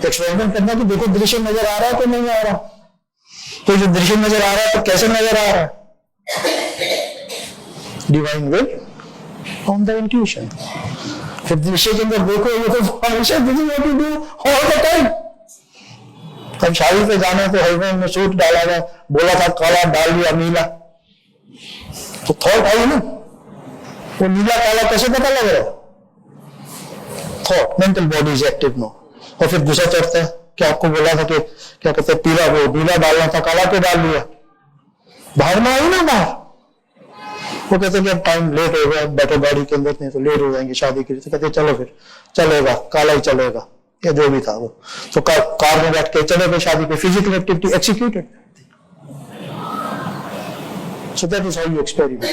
एक्सपेरिमेंट करना कि देखो दृश्य नजर आ रहा है तो नहीं आ रहा। तो जो दृश्य नजर आ रहा है तो कैसे नजर आ रहा है? Divine will on the intuition. फिर दृश्य के अंदर देखो, ये तो हमेशा this is what you do all the time. अब शादी पे जाना तो हस्बैंड ने सूट डाला था, बोला था काला, डाल दिया नीला, तो थॉट आई ना, वो नीला काला कैसे पता लग रहा है? Thought, mental body is active no. और फिर गुस्सा चढ़ता है कि आपको बोला था कि क्या कहते हैं, पीला वो नीला डालना था, काला क्यों डाल दिया? भावना आई ना बाहर। वो कहते कि अब टाइम लेट हो गया, बैठो गाड़ी के अंदर, नहीं तो लेट हो जाएंगे शादी के लिए। तो कहते चलो फिर चलेगा, काला ही चलेगा, या जो भी था वो। तो कार में बैठ के चले गए शादी पे। Physical activity executed. So that is how you experiment.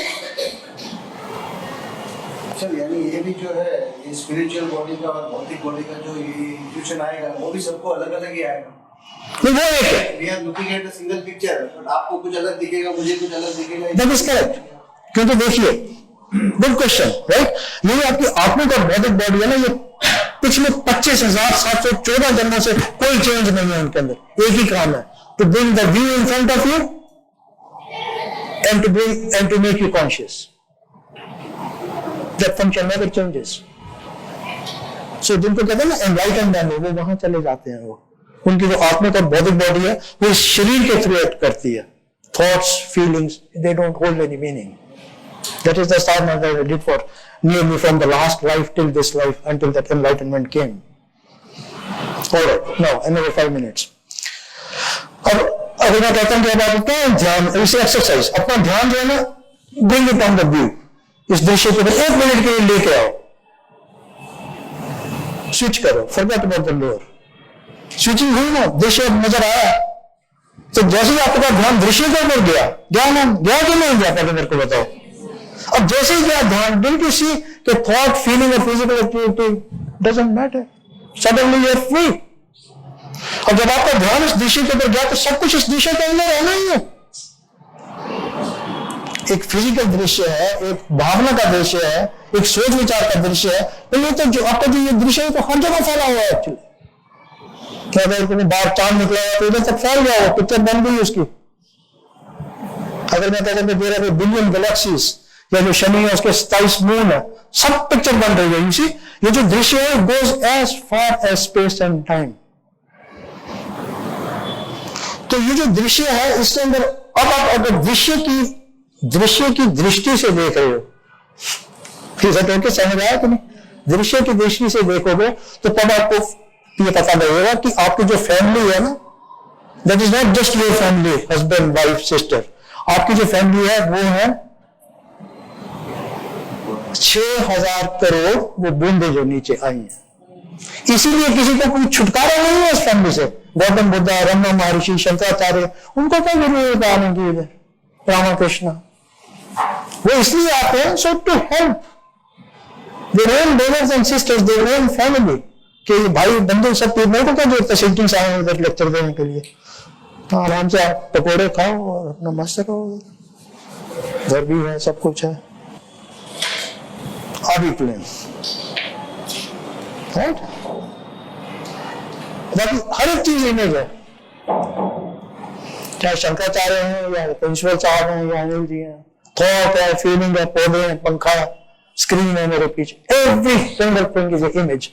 Sir, यानी ये भी जो है, ये स्पिरिचुअल बॉडी का और भौतिक बॉडी का जो ये इंट्यूशन आएगा, वो भी सबको अलग अलग ही आएगा। नहीं, वो एक है। We are looking at a single picture, but आपको कुछ अलग दिखेगा, मुझे कुछ अलग दिखेगा। That is correct. क्योंकि देखिए, गुड क्वेश्चन, राइट? ये आपकी आत्मिक और बौद्धिक बॉडी है ना, ये पिछले 25,714 जन्मों से कोई चेंज नहीं है उनके अंदर। एक ही काम है, to bring the view in front of you and to make you conscious. That function never changes. So जिनको कहते हैं ना एनलाइटेंड है, वो वहां चले जाते हैं। वो उनकी जो आत्मिक और बौद्धिक बॉडी है वो इस शरीर के थ्रू एक्ट करती है। Thoughts, feelings, they don't hold any meaning. That is the sadhana that I did for nearly from the last life till this life until that enlightenment came. All right, now another 5 minutes. अब अगर मैं कहता हूं कि अब आप क्या ध्यान, इसे एक्सरसाइज, अपना ध्यान जो है ना, bring it on the view. इस दृश्य को 1 मिनट के लिए लेके आओ, स्विच करो, forget about the lower. Switching हुई ना, दृश्य नजर आया, तो जैसे ही आपका ध्यान दृश्य के ऊपर गया कि नहीं गया, पहले मेरे को बताओ। अब जैसे ही गया ध्यान, डिड यू सी कि थॉट, फीलिंग और physical activity doesn't matter, suddenly you are free. और जब आपका ध्यान इस दृश्य के ऊपर गया तो सब कुछ इस दृश्य के अंदर रहना ही है। एक फिजिकल दृश्य है, एक भावना का दृश्य है, एक सोच विचार का दृश्य है, तो ये तो जो आपका जो ये दृश्य है तो हर जगह फैला हुआ है एक्चुअली। क्या अगर कोई बाहर चांद निकला है तो इधर तक फैल गया हो, पिक्चर बन गई उसकी। अगर मैं कहता हूं देयर आर बिलियन गैलेक्सीज, या जो शनि है उसके 27 मून है, सब पिक्चर बन रही है। यू सी, ये जो दृश्य है goes as far as space and time. तो ये जो दृश्य है इसके अंदर अब आप अगर दृश्य की दृष्टि से देख रहे हो, फिर से समझ आया कि नहीं? दृश्य की दृष्टि से देखोगे तो तब आपको ये पता लगेगा कि आपकी जो फैमिली है ना, that is not just your family, husband wife sister. आपकी जो फैमिली है वो है 6000 करोड़ वो बूंदे जो नीचे आई हैं। इसीलिए किसी को कोई छुटकारा नहीं है इस फैमिली से। गौतम बुद्धा, रमना महर्षि, शंकराचार्य, उनको क्या जरूरत है आने की? रामकृष्ण, वो इसलिए आते हैं so to help their own brothers and sisters, their own family, कि भाई बंधु सब मेरे को क्या जरूरत है सिटिंग से आए उधर लेक्चर देने के लिए। तो आराम से आप पकौड़े खाओ और अपना मस्त रहो, घर भी है, सब कुछ है। आदि प्लेन, राइट? बाकी हर एक चीज इमेज है, चाहे शंकराचार्य हैं या प्रिंसिपल साहब हैं या अनिल जी हैं, थॉट है, फीलिंग है, पौधे हैं, पंखा है, स्क्रीन है मेरे पीछे, every single thing is a image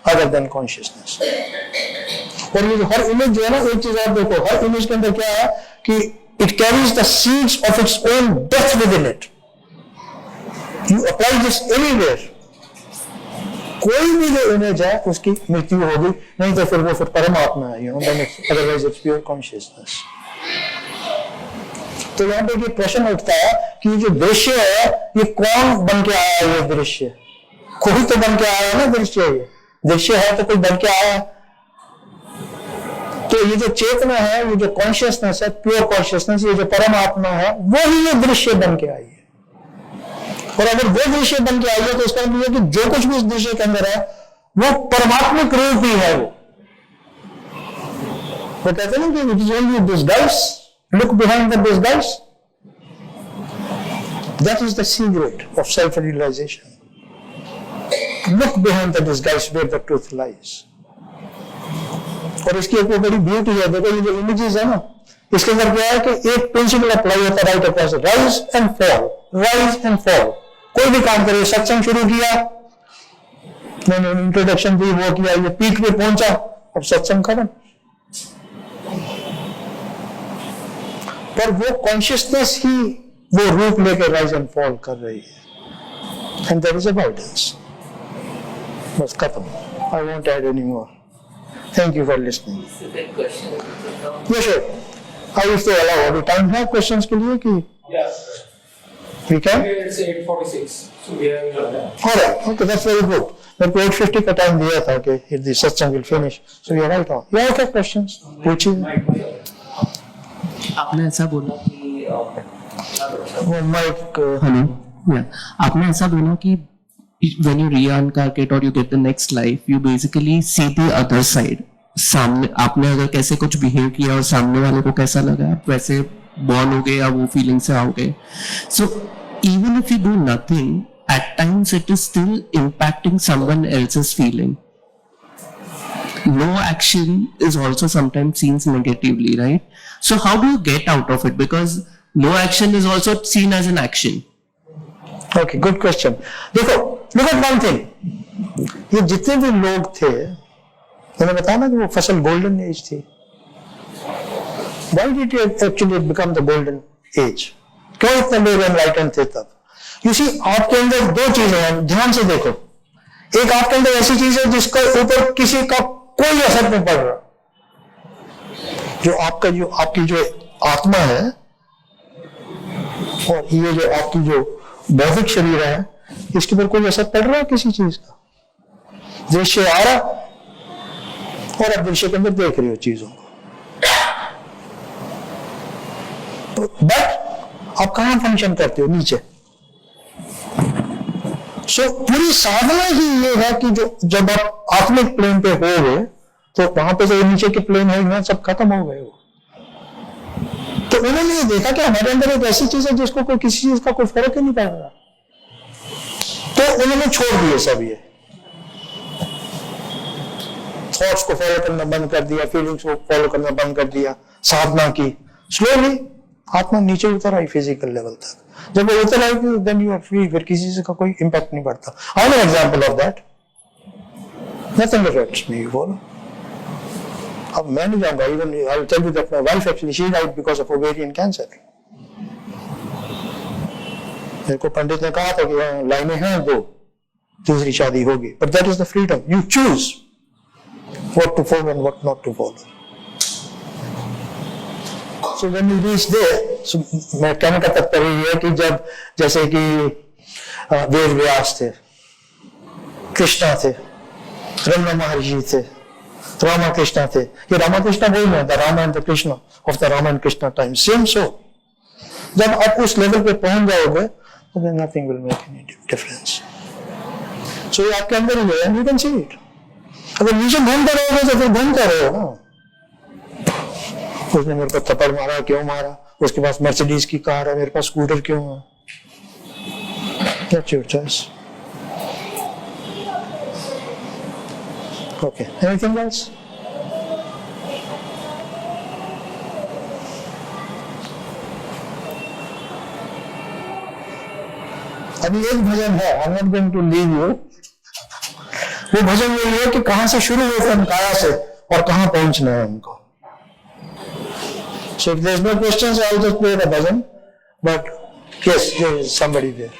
other than consciousness. और ये जो हर इमेज जो है ना, एक चीज आप देखो, हर इमेज के अंदर क्या है कि it carries the seeds of its own death with in it. You apply this anywhere, कोई भी जो इमेज है उसकी मृत्यु होगी, नहीं तो फिर वो फिर परमात्मा है, you know, otherwise it's pure consciousness. तो यहां पे ये प्रश्न उठता है कि जो दृश्य है ये कौन बन के आया है? ये दृश्य कोई तो बन के आया है ना, दृश्य ये दृश्य है तो कोई बन के आया है। तो ये जो चेतना है, ये जो कॉन्शियसनेस है, प्योर कॉन्शियसनेस, ये जो परमात्मा है, वो ही ये दृश्य बन के आई है। और अगर वो दृश्य बन के आई है तो इसका मतलब है कि जो कुछ भी इस दृश्य के अंदर है वो परमात्मिक रूप ही है। वो कहते हैं ना कि it is only disguise, look behind the disguise, that is the secret of self realisation. Look behind the disguise where the truth lies. और इसकी एक बड़ी ब्यूटी है, देखो ये जो इमेजेस है ना, इसके अंदर क्या है कि एक प्रिंसिपल अप्लाई होता है, right across, rise and fall, rise and fall. कोई भी काम करे, सत्संग शुरू किया, मैंने इंट्रोडक्शन दी, वो किया, ये पीक पे पहुंचा, अब सत्संग खत्म। पर वो कॉन्शियसनेस ही वो रूप लेकर राइज एंड फॉल कर रही है, एंड देयर इज अबाउटेंस। बस खत्म, I won't add any more. Thank you for listening. Yes, sir. I will say allow अभी time है questions के लिए कि? Yes. We can? It's 8:46. So we have All right. Okay, that's very good. मेरे को 8:50 का time दिया था कि if the satsang will finish. So we are right on. Yeah, okay, questions. पूछिए। आपने ऐसा बोला कि वो mic. हेलो, आपने ऐसा बोला कि when you reincarnate or you get the next life, you basically see the other side. सामने आपने अगर कैसे कुछ बिहेव किया और सामने वाले को कैसा लगा, आप वैसे बॉर्न हो गए या वो फीलिंग से आओगे। So even if you do nothing, at times it is still impacting someone else's feeling. No action is also sometimes seen negatively, right? So how do you get out of it? Because no action is also seen as an action. Okay, good question. देखो, look at one thing. ये जितने भी लोग थे, मैंने बताया ना कि वो फसल गोल्डन एज थी। Why did it actually become the golden age? क्यों इतने लोग एनलाइटन थे तब? You see, आपके अंदर दो चीजें हैं, ध्यान से देखो। एक आपके अंदर ऐसी चीज है जिसका ऊपर किसी का कोई असर नहीं पड़ रहा। आपकी जो आत्मा है, और ये जो आपकी जो भौतिक शरीर है, इसके ऊपर कोई असर पड़ रहा है किसी चीज का? दृश्य आ रहा और आप दृश्य के अंदर देख रहे हो चीजों को, बट आप कहां फंक्शन करते हो? नीचे। सो पूरी साधना ही ये है कि जो जब आप आत्मिक प्लेन पे हो गए तो वहां पे जो नीचे के प्लेन है ना, सब खत्म हो गए वो। तो उन्होंने ये देखा कि हमारे अंदर एक ऐसी चीज है जिसको कोई किसी चीज का कोई फर्क ही नहीं पड़ रहा, तो उन्होंने छोड़ दिए सब ये थॉट्स को फॉलो करना बंद कर दिया, फीलिंग्स को फॉलो करना बंद कर दिया, साधना की। स्लोली आत्मा नीचे उतर आई फिजिकल लेवल तक। जब वो उतर आई देन यू आर फ्री, फिर किसी से का कोई इंपैक्ट नहीं पड़ता। I am an example of that, nothing affects me. You follow? अब मैं नहीं जाऊंगा, even I will tell you that my wife actually she died because of ovarian cancer. मेरे को पंडित ने कहा था कि लाइनें हैं दो, दूसरी शादी होगी, but that is the freedom, you choose what to follow and what not to follow. So when you reach there, so मैं कहने का तात्पर्य ये है कि जब जैसे कि वेद व्यास थे, कृष्णा थे, रमण महर्षि थे, रामाकृष्णा थे, ये रामाकृष्णा वही है, the Ram and the Krishna of the Ram and Krishna time, same so. जब आप उस लेवल पे पहुंच जाओगे तो then nothing will make any difference. So ये आपके अंदर ही है, and you can see it. अगर नीचे घूमते रहोगे तो फिर घूमते रहो ना। उसने मेरे को थप्पड़ मारा, क्यों मारा? उसके पास मर्सिडीज की कार है, मेरे पास स्कूटर क्यों है? That's your choice. Okay. Anything else? अभी एक भजन है, I'm not going to leave you. वो भजन यही है कि कहां से शुरू हुए थे हम, काया से, और कहां पहुंचना है हमको। So if there's no questions, I'll just play the bhajan. But yes, there is somebody there.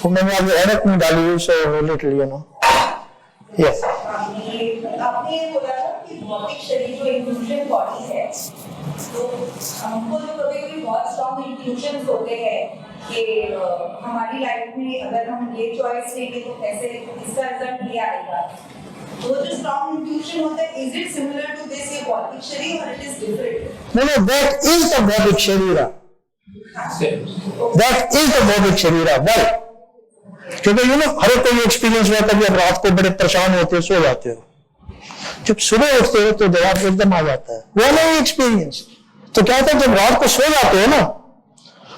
वो मैंने अभी एडिट में डाली हुई, so little, you know. Yes. आपने ये बोला था कि भौतिक शरीर जो इंट्यूशन बॉडी है, तो हमको जो कभी-कभी बहुत स्ट्रॉन्ग इंट्यूशंस होते हैं कि हमारी लाइफ में अगर हम ये चॉइस लेंगे तो कैसे इसका रिजल्ट ये आएगा, तो जो स्ट्रॉन्ग इंट्यूशन होता है, is it similar to this ये भौतिक शरीर और it is different? No, that is the भौतिक शरीर। That is the भौतिक शरीर। Why? क्योंकि यू नो हर एक को ये एक्सपीरियंस हुआ कभी आप रात को बड़े परेशान होते हो, सो जाते हो, जब सुबह उठते हो तो जवाब एकदम आ जाता है, वो नहीं एक्सपीरियंस। तो क्या होता है, जब रात को सो जाते हो ना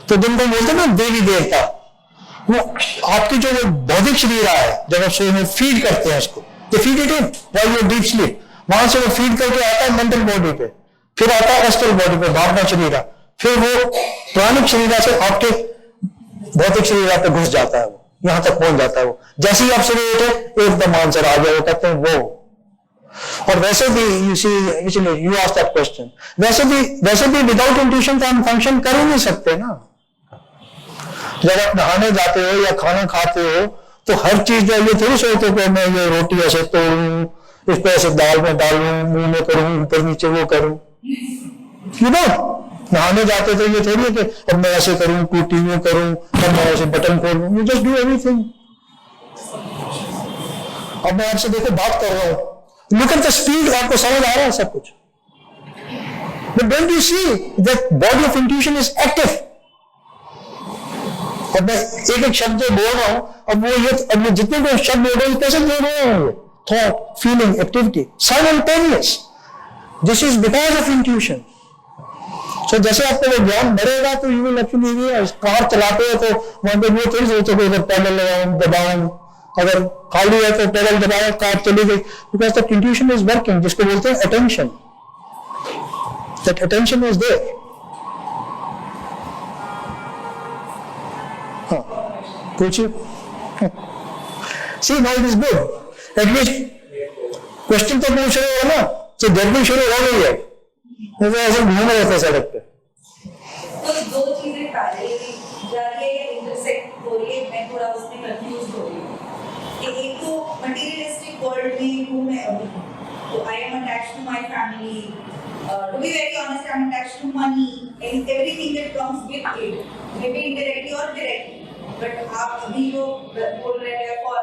तो दिन को बोलते हैं ना देवी देवता, वो आपकी जो भौतिक शरीर है, जब आप सोए में फीड करते हैं उसको, तो feed it in while you deep sleep, वहां से वो फीड करके आता है मेंटल बॉडी पे, फिर आता है एस्ट्रल बॉडी पे, भावना शरीर, फिर वो प्राणिक शरीर से आपके भौतिक शरीर पे घुस जाता है, वो यहां तक पहुंच जाता है। वो जैसे ही आप सुबह उठे एकदम आंसर आ गया, वो कहते हैं वो। और वैसे भी यू सी, इसलिए यू आस्क दैट क्वेश्चन, वैसे भी विदाउट इंट्यूशन तो हम फंक्शन कर ही नहीं सकते ना। जब आप नहाने जाते हो या खाना खाते हो तो हर चीज जो ये थोड़ी सोचते हो कि मैं ये रोटी ऐसे तोड़ूं, इस पे ऐसे दाल में डालूं, मुंह में करूं, ऊपर नीचे वो करूं, यू नो। नहाने जाते तो ये थोड़ी है कि अब मैं ऐसे करूं, टूटी वो करूं, अब मैं ऐसे बटन खोलूं, यू जस्ट डू एवरीथिंग। अब मैं आपसे देखो बात कर रहा हूं, लुक एट द स्पीड, आपको समझ आ रहा है सब कुछ, but don't you see that body of intuition is active. और मैं एक एक शब्द जो बोल रहा हूं, अब वो ये, अब मैं जितने भी शब्द बोल रहे हैं कैसे बोल रहे हैं, thought, feeling, activity simultaneous, this is because of intuition. So जैसे आपको वो ज्ञान बढ़ेगा तो यू विल एक्चुअली, कार चलाते हो तो वहां पे वो थोड़ी सोचोगे अगर पैडल लगाऊं दबाऊं, अगर खाली है तो पैडल दबाओ, कार चली गई, because that intuition is working, जिसको बोलते हैं attention, that attention is there. पूछिए। See now it is good, at least question तो पूछ रहे हो ना, तो जर्नी शुरू हो गई है, तो ऐसे घूम रहे थे सड़क पे। तो दो चीजें पैरेलल जा रही है या इंटरसेक्ट हो रही है, मैं थोड़ा उसमें कंफ्यूज हो रही हूँ कि एक तो मटेरियलिस्टिक वर्ल्ड में हूँ मैं अभी, तो I am attached to my family, to be very honest I am attached to money and everything that comes with it, may be indirectly और डायरेक्टली, बट आप अभी जो बोल रहे हैं फॉर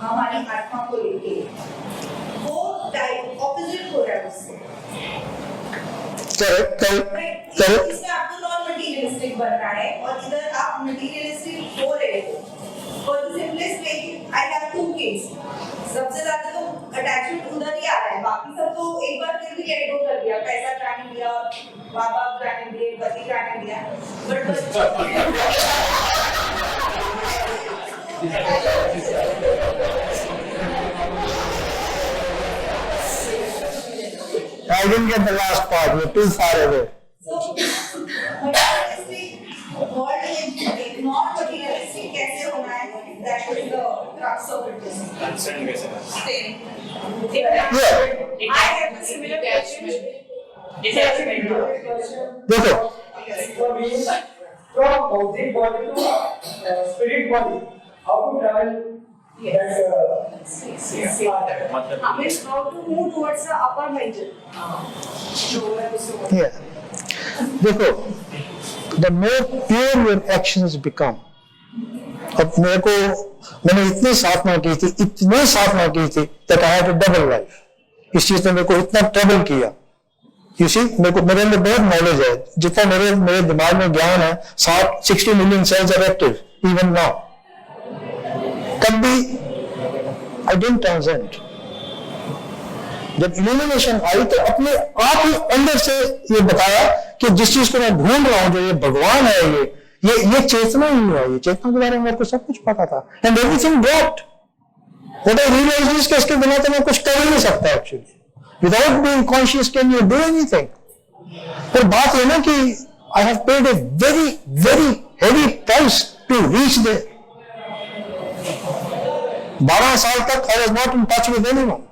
हमारी आत्मा को लेके वो ऑपोजिट हो रहा है उससे। करेक्ट इसमें आपको नॉन मटेरियलिस्टिक बनना है और इधर आप मटेरियलिस्टिक हो रहे हो। For the simplest way I have 2 kids, सबसे ज्यादा तो अटैचमेंट उधर ही आ रहा है, बाकी सब तो एक बार फिर भी लेट गो कर दिया, पैसा ट्राने दिया, माँ बाप ट्राने दिए, पति ट्राने दिया, I didn't get the last part. You're too far away. So, materialistic world में non-materialistic कैसे होना है? That is the crux of it. Same. I have a similar question. देखो, From body to spirit body, how to travel? Yes. I mean, how to move towards the upper mental. yeah. देखो, the more pure your actions become. अब मैंने इतनी साधना की थी that I had a double life. इस चीज ने मेरे को इतना ट्रबल किया। You see, मेरे अंदर बहुत नॉलेज है, जितना मेरे दिमाग में ज्ञान है, 60 million cells are active even now. तब भी I didn't transcend. जब इल्यूमिनेशन आई तो अपने आप ही अंदर से ये बताया कि जिस चीज को मैं ढूंढ रहा हूं, जो ये भगवान है, ये चेतना ही है, ये चेतना के बारे में मेरे को सब कुछ पता था। And everything dropped. What I realized is कि इसके बिना तो मैं कुछ कर ही नहीं सकता actually. Without being conscious can you do anything? पर बात है ना कि I have paid a very very heavy price to reach there. 12 साल तक I was not in touch with anyone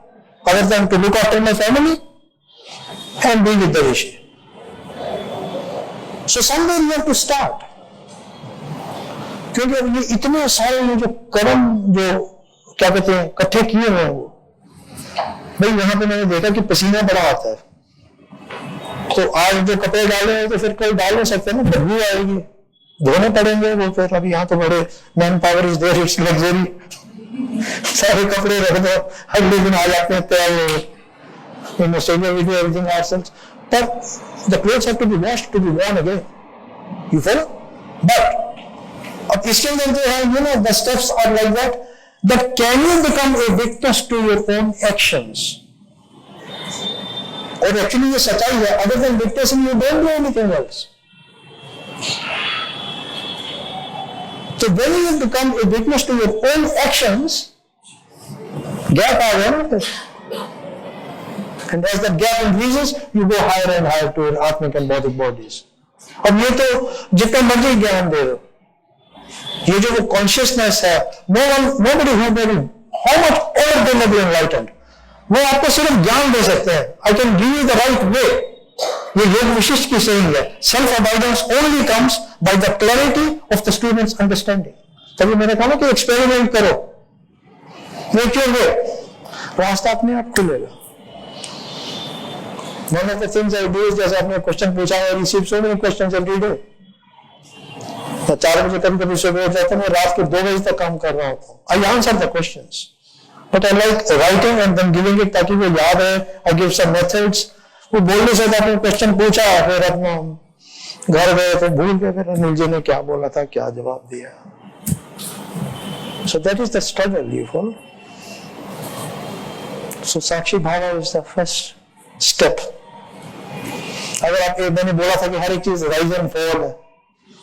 other than to look after my family and be with the Rishi. So somewhere you have to start. क्योंकि अब ये इतने सारे जो कर्म जो क्या कहते हैं इकट्ठे किए हुए हैं, वो भाई यहाँ पे मैंने देखा कि पसीना बड़ा आता है, तो आज जो कपड़े डाले हैं तो फिर कोई डाल नहीं सकते ना, बदबू आएगी, धोने पड़ेंगे वो। फिर अभी यहाँ तो बड़े manpower is there, it's luxury, सारे कपड़े रख दो, अगले दिन आ जाते हैं तैयार हुए। In Australia we do everything ourselves, but the clothes have to be washed to be worn again. You follow? But अब इसके अंदर जो है, you know, the steps are like that. But can you become a witness to your own actions? और actually ये सच्चाई है, other than witnessing you don't do anything else. So when you become a witness to your own actions, gap आ गया ना, and as that gap increases, you go higher and higher to your atmic and bodic bodies. अब ये तो जितना मर्जी ज्ञान दे दो, ये जो वो कॉन्शियसनेस है, nobody who may be how much ever they may be enlightened, वो आपको सिर्फ ज्ञान दे सकते हैं। I can give you the right way. ये योग विशिष्ट की saying है, self abidance only comes by the clarity of the student's understanding. तभी मैंने कहा ना कि एक्सपेरिमेंट करो, make your way, रास्ता अपने आप खुलेगा। One of the things I do is, जैसे आपने क्वेश्चन पूछा, I receive so many questions every day. 4 बजे कभी सुबह उठ जाता हूँ, रात के 2 बजे तक काम कर रहा होता हूँ। I answer the questions, but I like writing and then giving it ताकि वो याद है। I give some methods. वो बोलने से आपने क्वेश्चन पूछा, फिर अपना घर गए तो भूल गए, फिर अनिल जी ने क्या बोला था, क्या जवाब दिया। So that is the struggle, you follow? So साक्षी भाव is the first step. अगर आप मैंने बोला था कि हर एक चीज राइज एंड फॉल है,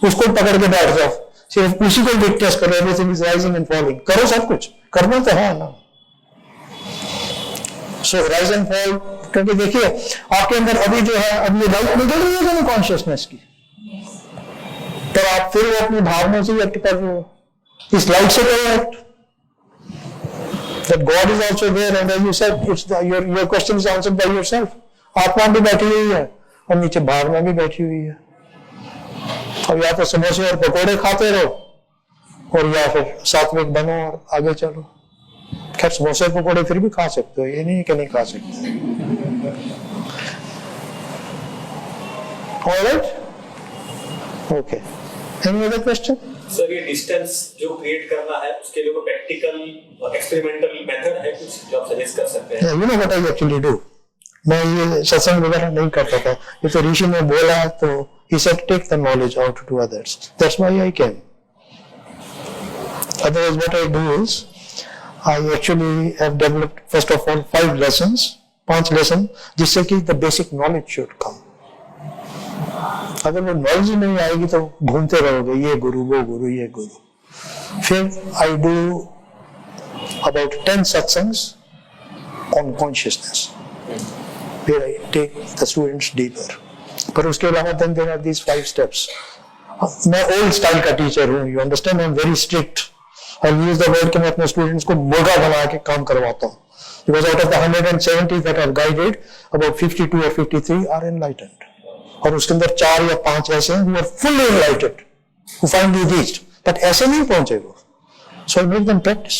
उसको पकड़ के बैठ जाओ, सिर्फ उसी को विटनेस करो, everything is rising and falling, करो सब कुछ, करना तो है ना। सो राइज एंड फॉल, क्योंकि देखिए आपके अंदर अभी जो है, अब ये लाइट निकल रही है ना कॉन्शियसनेस की, तो आप फिर वो अपनी भावनाओं से एक्ट कर रहे हो, इस लाइट से करो act. That God is also there, and as you said, it's your question is answered by yourself. आत्मा भी बैठी हुई है और नीचे भावना भी बैठी हुई है। अब या तो समोसे और पकोड़े खाते रहो, और या फिर सात्विक बनो और आगे चलो। खैर समोसे पकोड़े फिर भी खा सकते हो, ये नहीं कि नहीं खा सकते। All right? Okay. Any other question? Sir ये डिस्टेंस जो क्रिएट करना है उसके लिए कोई प्रैक्टिकल एक्सपेरिमेंटल मेथड है कुछ जो आप सजेस्ट कर सकते हैं? You know what I actually do, मैं ये सत्संग वगैरह नहीं करता था, ये तो ऋषि ने बोला तो he said take the knowledge out to others, that's why I came. Otherwise what I do is I actually have developed first of all 5 lessons, 5 lesson जिससे कि the basic knowledge should come. अगर वो knowledge नहीं आएगी तो घूमते रहोगे, ये गुरु वो गुरु ये गुरु. फिर I do about 10 satsangs on consciousness where I take the students deeper. पर उसके अलावा then there are these 5 steps. मैं old style का टीचर हूँ, you understand, I'm very strict. I use the word कि मैं अपने स्टूडेंट्स को मुर्गा बना के काम करवाता हूँ. Because out of the 170 that are guided, about 52 or 53 are enlightened. और उसके अंदर 4 या 5 ऐसे हैं who are fully enlightened, who finally reached. But ऐसे नहीं पहुंचे वो. So I make them practice.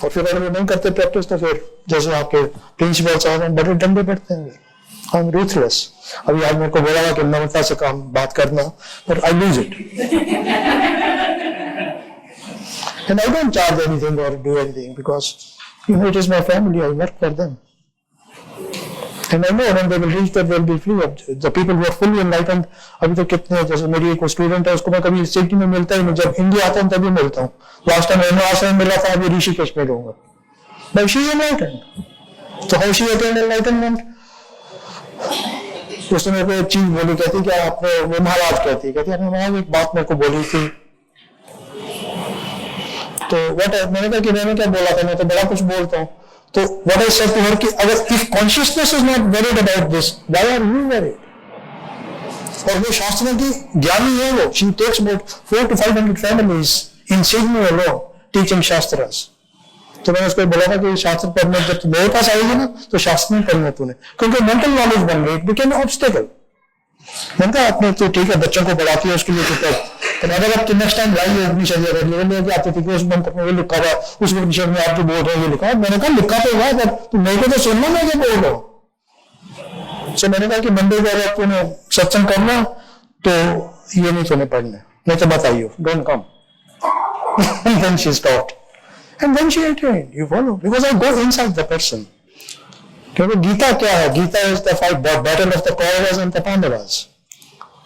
और फिर अगर वो नहीं करते प्रैक्टिस तो फिर जैसे आपके प्रिंसिपल साहब हैं बड़े डंडे पड़ते हैं. I am ruthless. अभी आज मेरे को बोला कि नम्रता से काम बात करना, but I lose it. And I don't charge anything or do anything because it is my family. I work for them. And I know when they will reach that they will be free. The people who are fully enlightened, अभी तो कितने, जैसे मेरी एक student है उसको मैं कभी सिटी में मिलता ही नहीं, जब इंडिया आता हूँ तभी मिलता हूँ. लास्ट टाइम मैं आश्रम में मिला था, अभी ऋषिकेश में रहूंगा. But she is enlightened. So how she attained enlightenment? उसने मेरे को एक चीज बोली, कहती क्या आपने, वो महाराज कहती है महाराज एक बात मेरे को बोली थी. तो मैंने कहा कि मैंने क्या बोला था, मैं तो बड़ा कुछ बोलता हूँ. तो what I said to her कि अगर if consciousness is not worried about this, why are you worried? और वो शास्त्रों की ज्ञानी है वो. She takes about 400 to 500 families in Sydney alone teaching shastras. तो मैंने उसको बोला था कि शास्त्र पढ़ने जब मेरे पास आएगी ना तो शास्त्र में पढ़ना तूने, क्योंकि मेंटल नॉलेज बन गई, इट बिकेम ऑब्स्टेकल. मैंने कहा आपने तो ठीक है बच्चों को पढ़ाती है उसके लिए तो पर अगर आप नेक्स्ट टाइम लाइए उपनिषद लेके आते थे कि उस मंत्र में ये लिखा हुआ, उस उपनिषद में आप जो बोल रहे हैं ये लिखा. मैंने कहा लिखा तो हुआ पर तुम मेरे को तो सुनना, मैं क्या बोल रहा हूँ. सो मैंने कहा कि मंडे को अगर तूने सत्संग करना तो ये नहीं तुम्हें पढ़ना, नहीं तो बताइए, don't come. And then she stopped. And then she attained. You follow? Because I go inside the person. क्योंकि गीता क्या है? Gita is the fight, battle of the Kauravas and the Pandavas.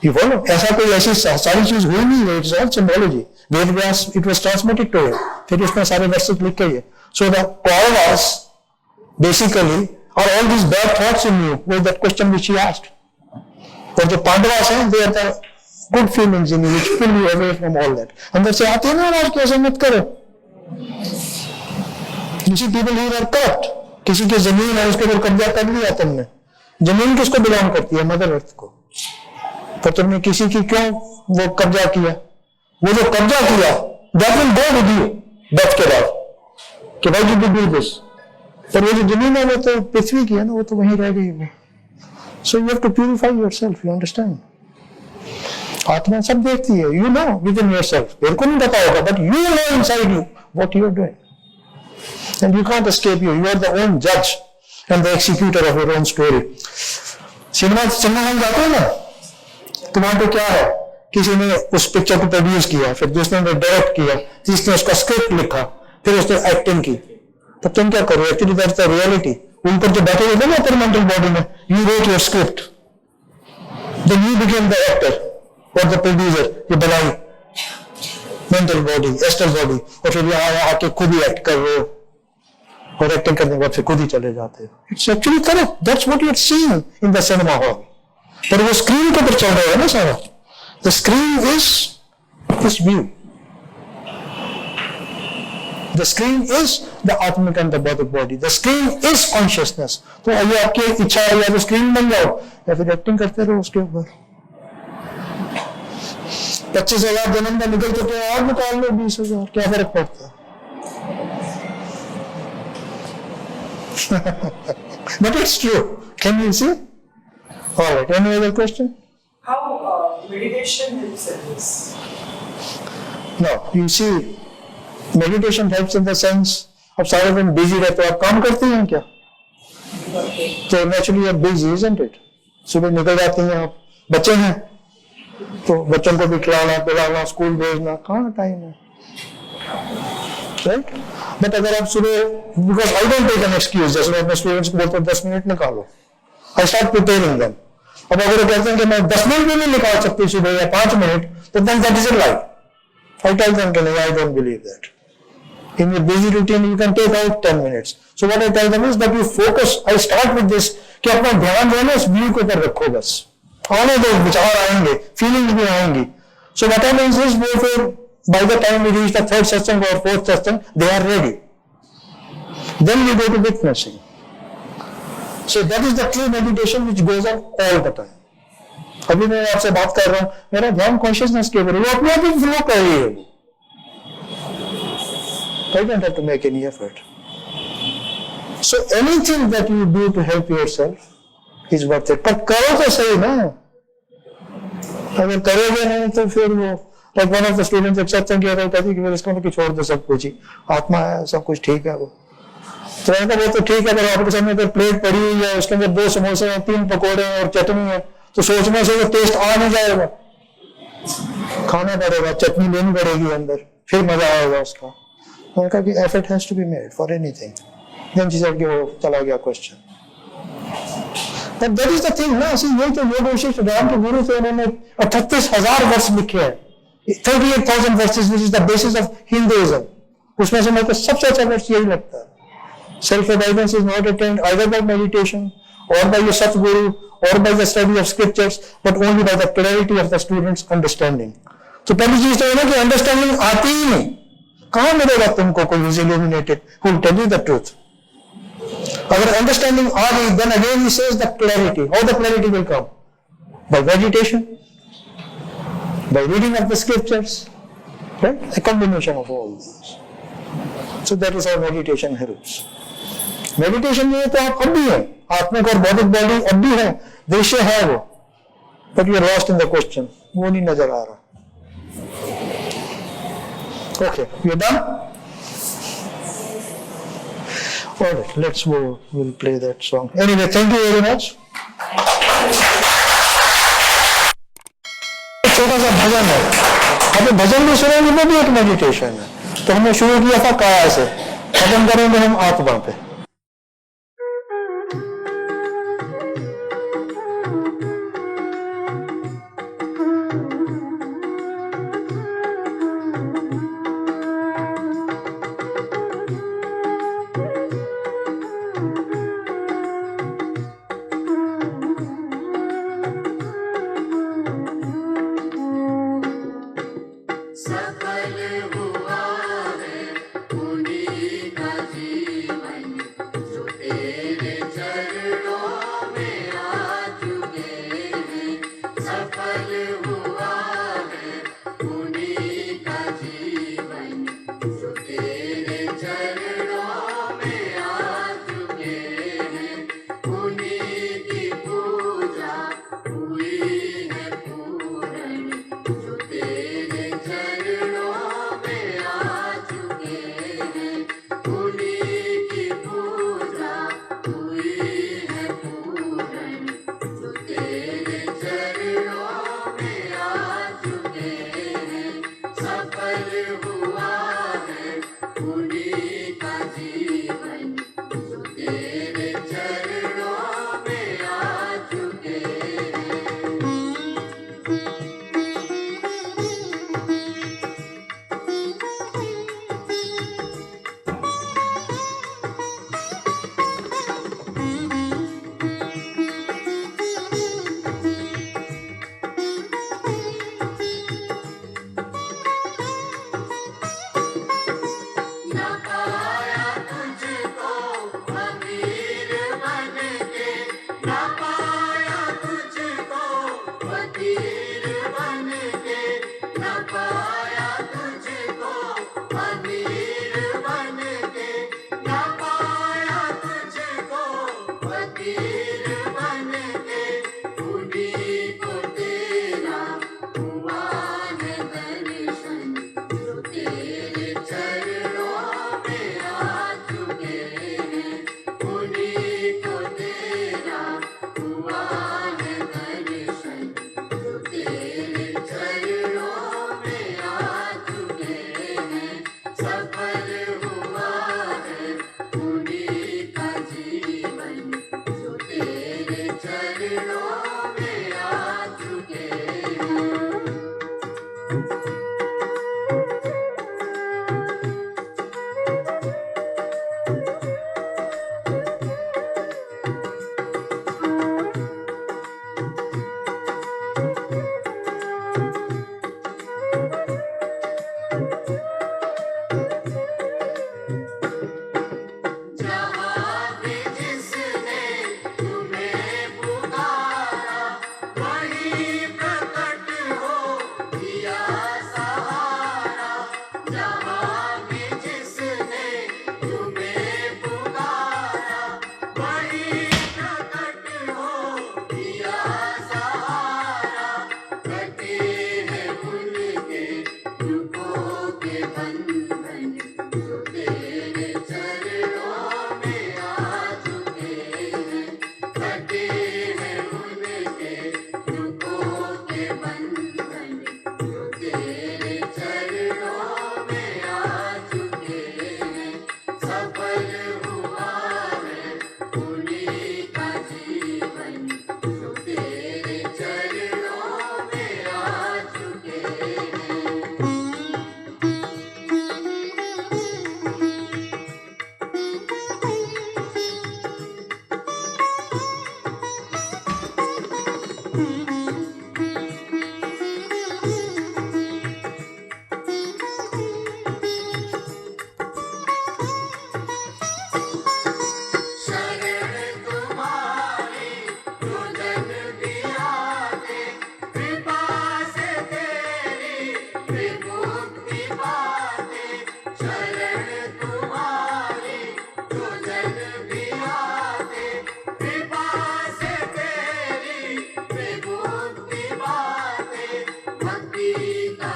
You follow? ऐसा कोई ऐसी सारी चीज हुई नहीं है. It's all symbology. Ved Vyas, it was transmitted to him. फिर उसमें सारे वर्षित लिख के ये. So the Kauravas basically are all these bad thoughts in you. Was that question which he asked? और जो पांडवास हैं, they are the good feelings in you which pull you away from all that. अंदर से आते हैं ना आज कैसे मत करो. किसी people here are corrupt. किसी की जमीन है उसके ऊपर कब्जा कर लिया तुमने. जमीन किसको बिलोंग करती है? मदर अर्थ को. तो तुमने किसी की क्यों वो कब्जा किया? वो जो कब्जा किया that will go with you death के बाद कि भाई you did do this. पर वो जो जमीन है वो तो पृथ्वी की है ना, वो तो वहीं रह गई वो. So you have to purify yourself. You understand? आत्मा सब देखती है. You know within yourself. मेरे को नहीं पता होगा, but you know inside you what you are doing. And you can't escape you. You are the own judge and the executor of your own story. Cinema हम जाते हैं ना, तुम्हारे क्या है? किसी ने उस पिक्चर को प्रोड्यूस किया, फिर दूसरे ने डायरेक्ट किया, तीसरे उसका स्क्रिप्ट लिखा, फिर उसने एक्टिंग की. तब तुम क्या करो? Actually that's the reality. ऊपर जो बैठे हुए ना अपर मेंटल बॉडी में, you wrote your script, then you became the actor और द प्रोड्यूसर. ये बनाई मेंटल बॉडी, एस्ट्रल बॉडी, और फिर यहाँ आके खुद ही एक्ट कर रहे हो, और एक्टिंग करने के बाद फिर खुद ही चले जाते हो. It's actually correct. That's what you are seeing in the cinema hall. पर वो स्क्रीन के ऊपर चल रहा है ना सारा. The screen is this view. The screen is the आत्मिक एंड द बौद्धिक body. The screen is consciousness. तो ये आपकी इच्छा है या तो स्क्रीन बन जाओ या फिर एक्टिंग करते रहो उसके ऊपर. 25,000 जन्म का निकल चुके हैं और निकाल लो 20,000, क्या फर्क पड़ता है? But it's true. Can you see? All right. Any other question? How meditation helps in this? No. You see, meditation helps in the sense अब सारे दिन बिजी रहते हो. आप काम करते हैं क्या? तो नेचुरली आप बिजी, isn't it? सुबह निकल जाते हैं आप. बच्चे हैं तो बच्चों को भी खिलाना पिलाना स्कूल भेजना, कहाँ टाइम है, राइट? बट अगर आप सुबह, because I don't take an excuse, जैसे मैं अपने स्टूडेंट्स को बोलता हूँ 10 मिनट निकालो, आई स्टार्ट प्रिपेयरिंग देम। अब अगर वो कहते हैं कि मैं 10 मिनट भी नहीं निकाल सकती सुबह या 5 मिनट, तो then that is a lie. I tell them कि नहीं, I don't believe that. In your busy routine, you can take out 10 minutes. So what I tell them is that you focus. I start with this कि अपना ध्यान जो है ना इस view के ऊपर रखो बस, आने दो, विचार आएंगे, फीलिंग्स भी आएंगी। So what happens is वो फिर by the time we reach the third satsang or fourth satsang, they are ready. Then we go to witnessing. So that is the true meditation which goes on all the time. अभी मैं आपसे बात कर रहा हूँ, मेरा ध्यान consciousness के ऊपर, वो अपने आप ही फ्लो कर रही है वो। I don't have to make any effort. So anything that you do to help yourself is worth it. पर करो तो सही ना, अगर करोगे नहीं तो फिर वो, like one of the students एक सत्संग किया था, कहती कि फिर इसका मतलब छोड़ दो सब कुछ ही, आत्मा है, सब कुछ ठीक है। वो तो मैंने कहा वो तो ठीक है, पर आपके सामने अगर प्लेट पड़ी हुई है, उसके अंदर 2 समोसे हैं, 3 पकौड़े हैं और चटनी है, तो सोचने से वो टेस्ट आ नहीं जाएगा, खाना पड़ेगा, चटनी लेनी पड़ेगी अंदर, फिर मजा आएगा उसका। मैंने कहा कि effort has to be made for anything. Then she said कि वो चला गया question. But that is the thing ना, सी यही तो योग वशिष्ठ राम के गुरु थे, उन्होंने 38,000 वर्ष लिखे हैं, 38,000 versus, which is the basis of Hinduism. उसमें से मेरे को सबसे अच्छा वर्ष यही लगता है, self awareness is not attend either bye meditation और बाय योर सतगुरु और by the study of scriptures, but only by the clarity of the students understanding. तो पहली चीज तो है ना कि अंडरस्टैंडिंग आती ही नहीं, कहां मिलेगा तुमको कोई illuminated who will tell you the truth? अगर अंडरस्टैंडिंग आ गई, then again he says the clarity. How the clarity will come? By meditation, by reading of the scriptures, right? A combination of all these. So that is how meditation helps. Meditation में तो आप अब भी हैं, आत्मिक और बौद्धिक body अब भी है, दृश्य है वो, but you are lost in the question. वो नहीं नजर आ रहा। Okay, you're done? All right, let's go. We'll play that song. Anyway, thank you very much. छोटा सा भजन है, अभी भजन भी सुनेंगे, वो भी एक मेडिटेशन है। तो हमने शुरू किया था काया से, खत्म करेंगे हम आत्मा पे। भक्ति का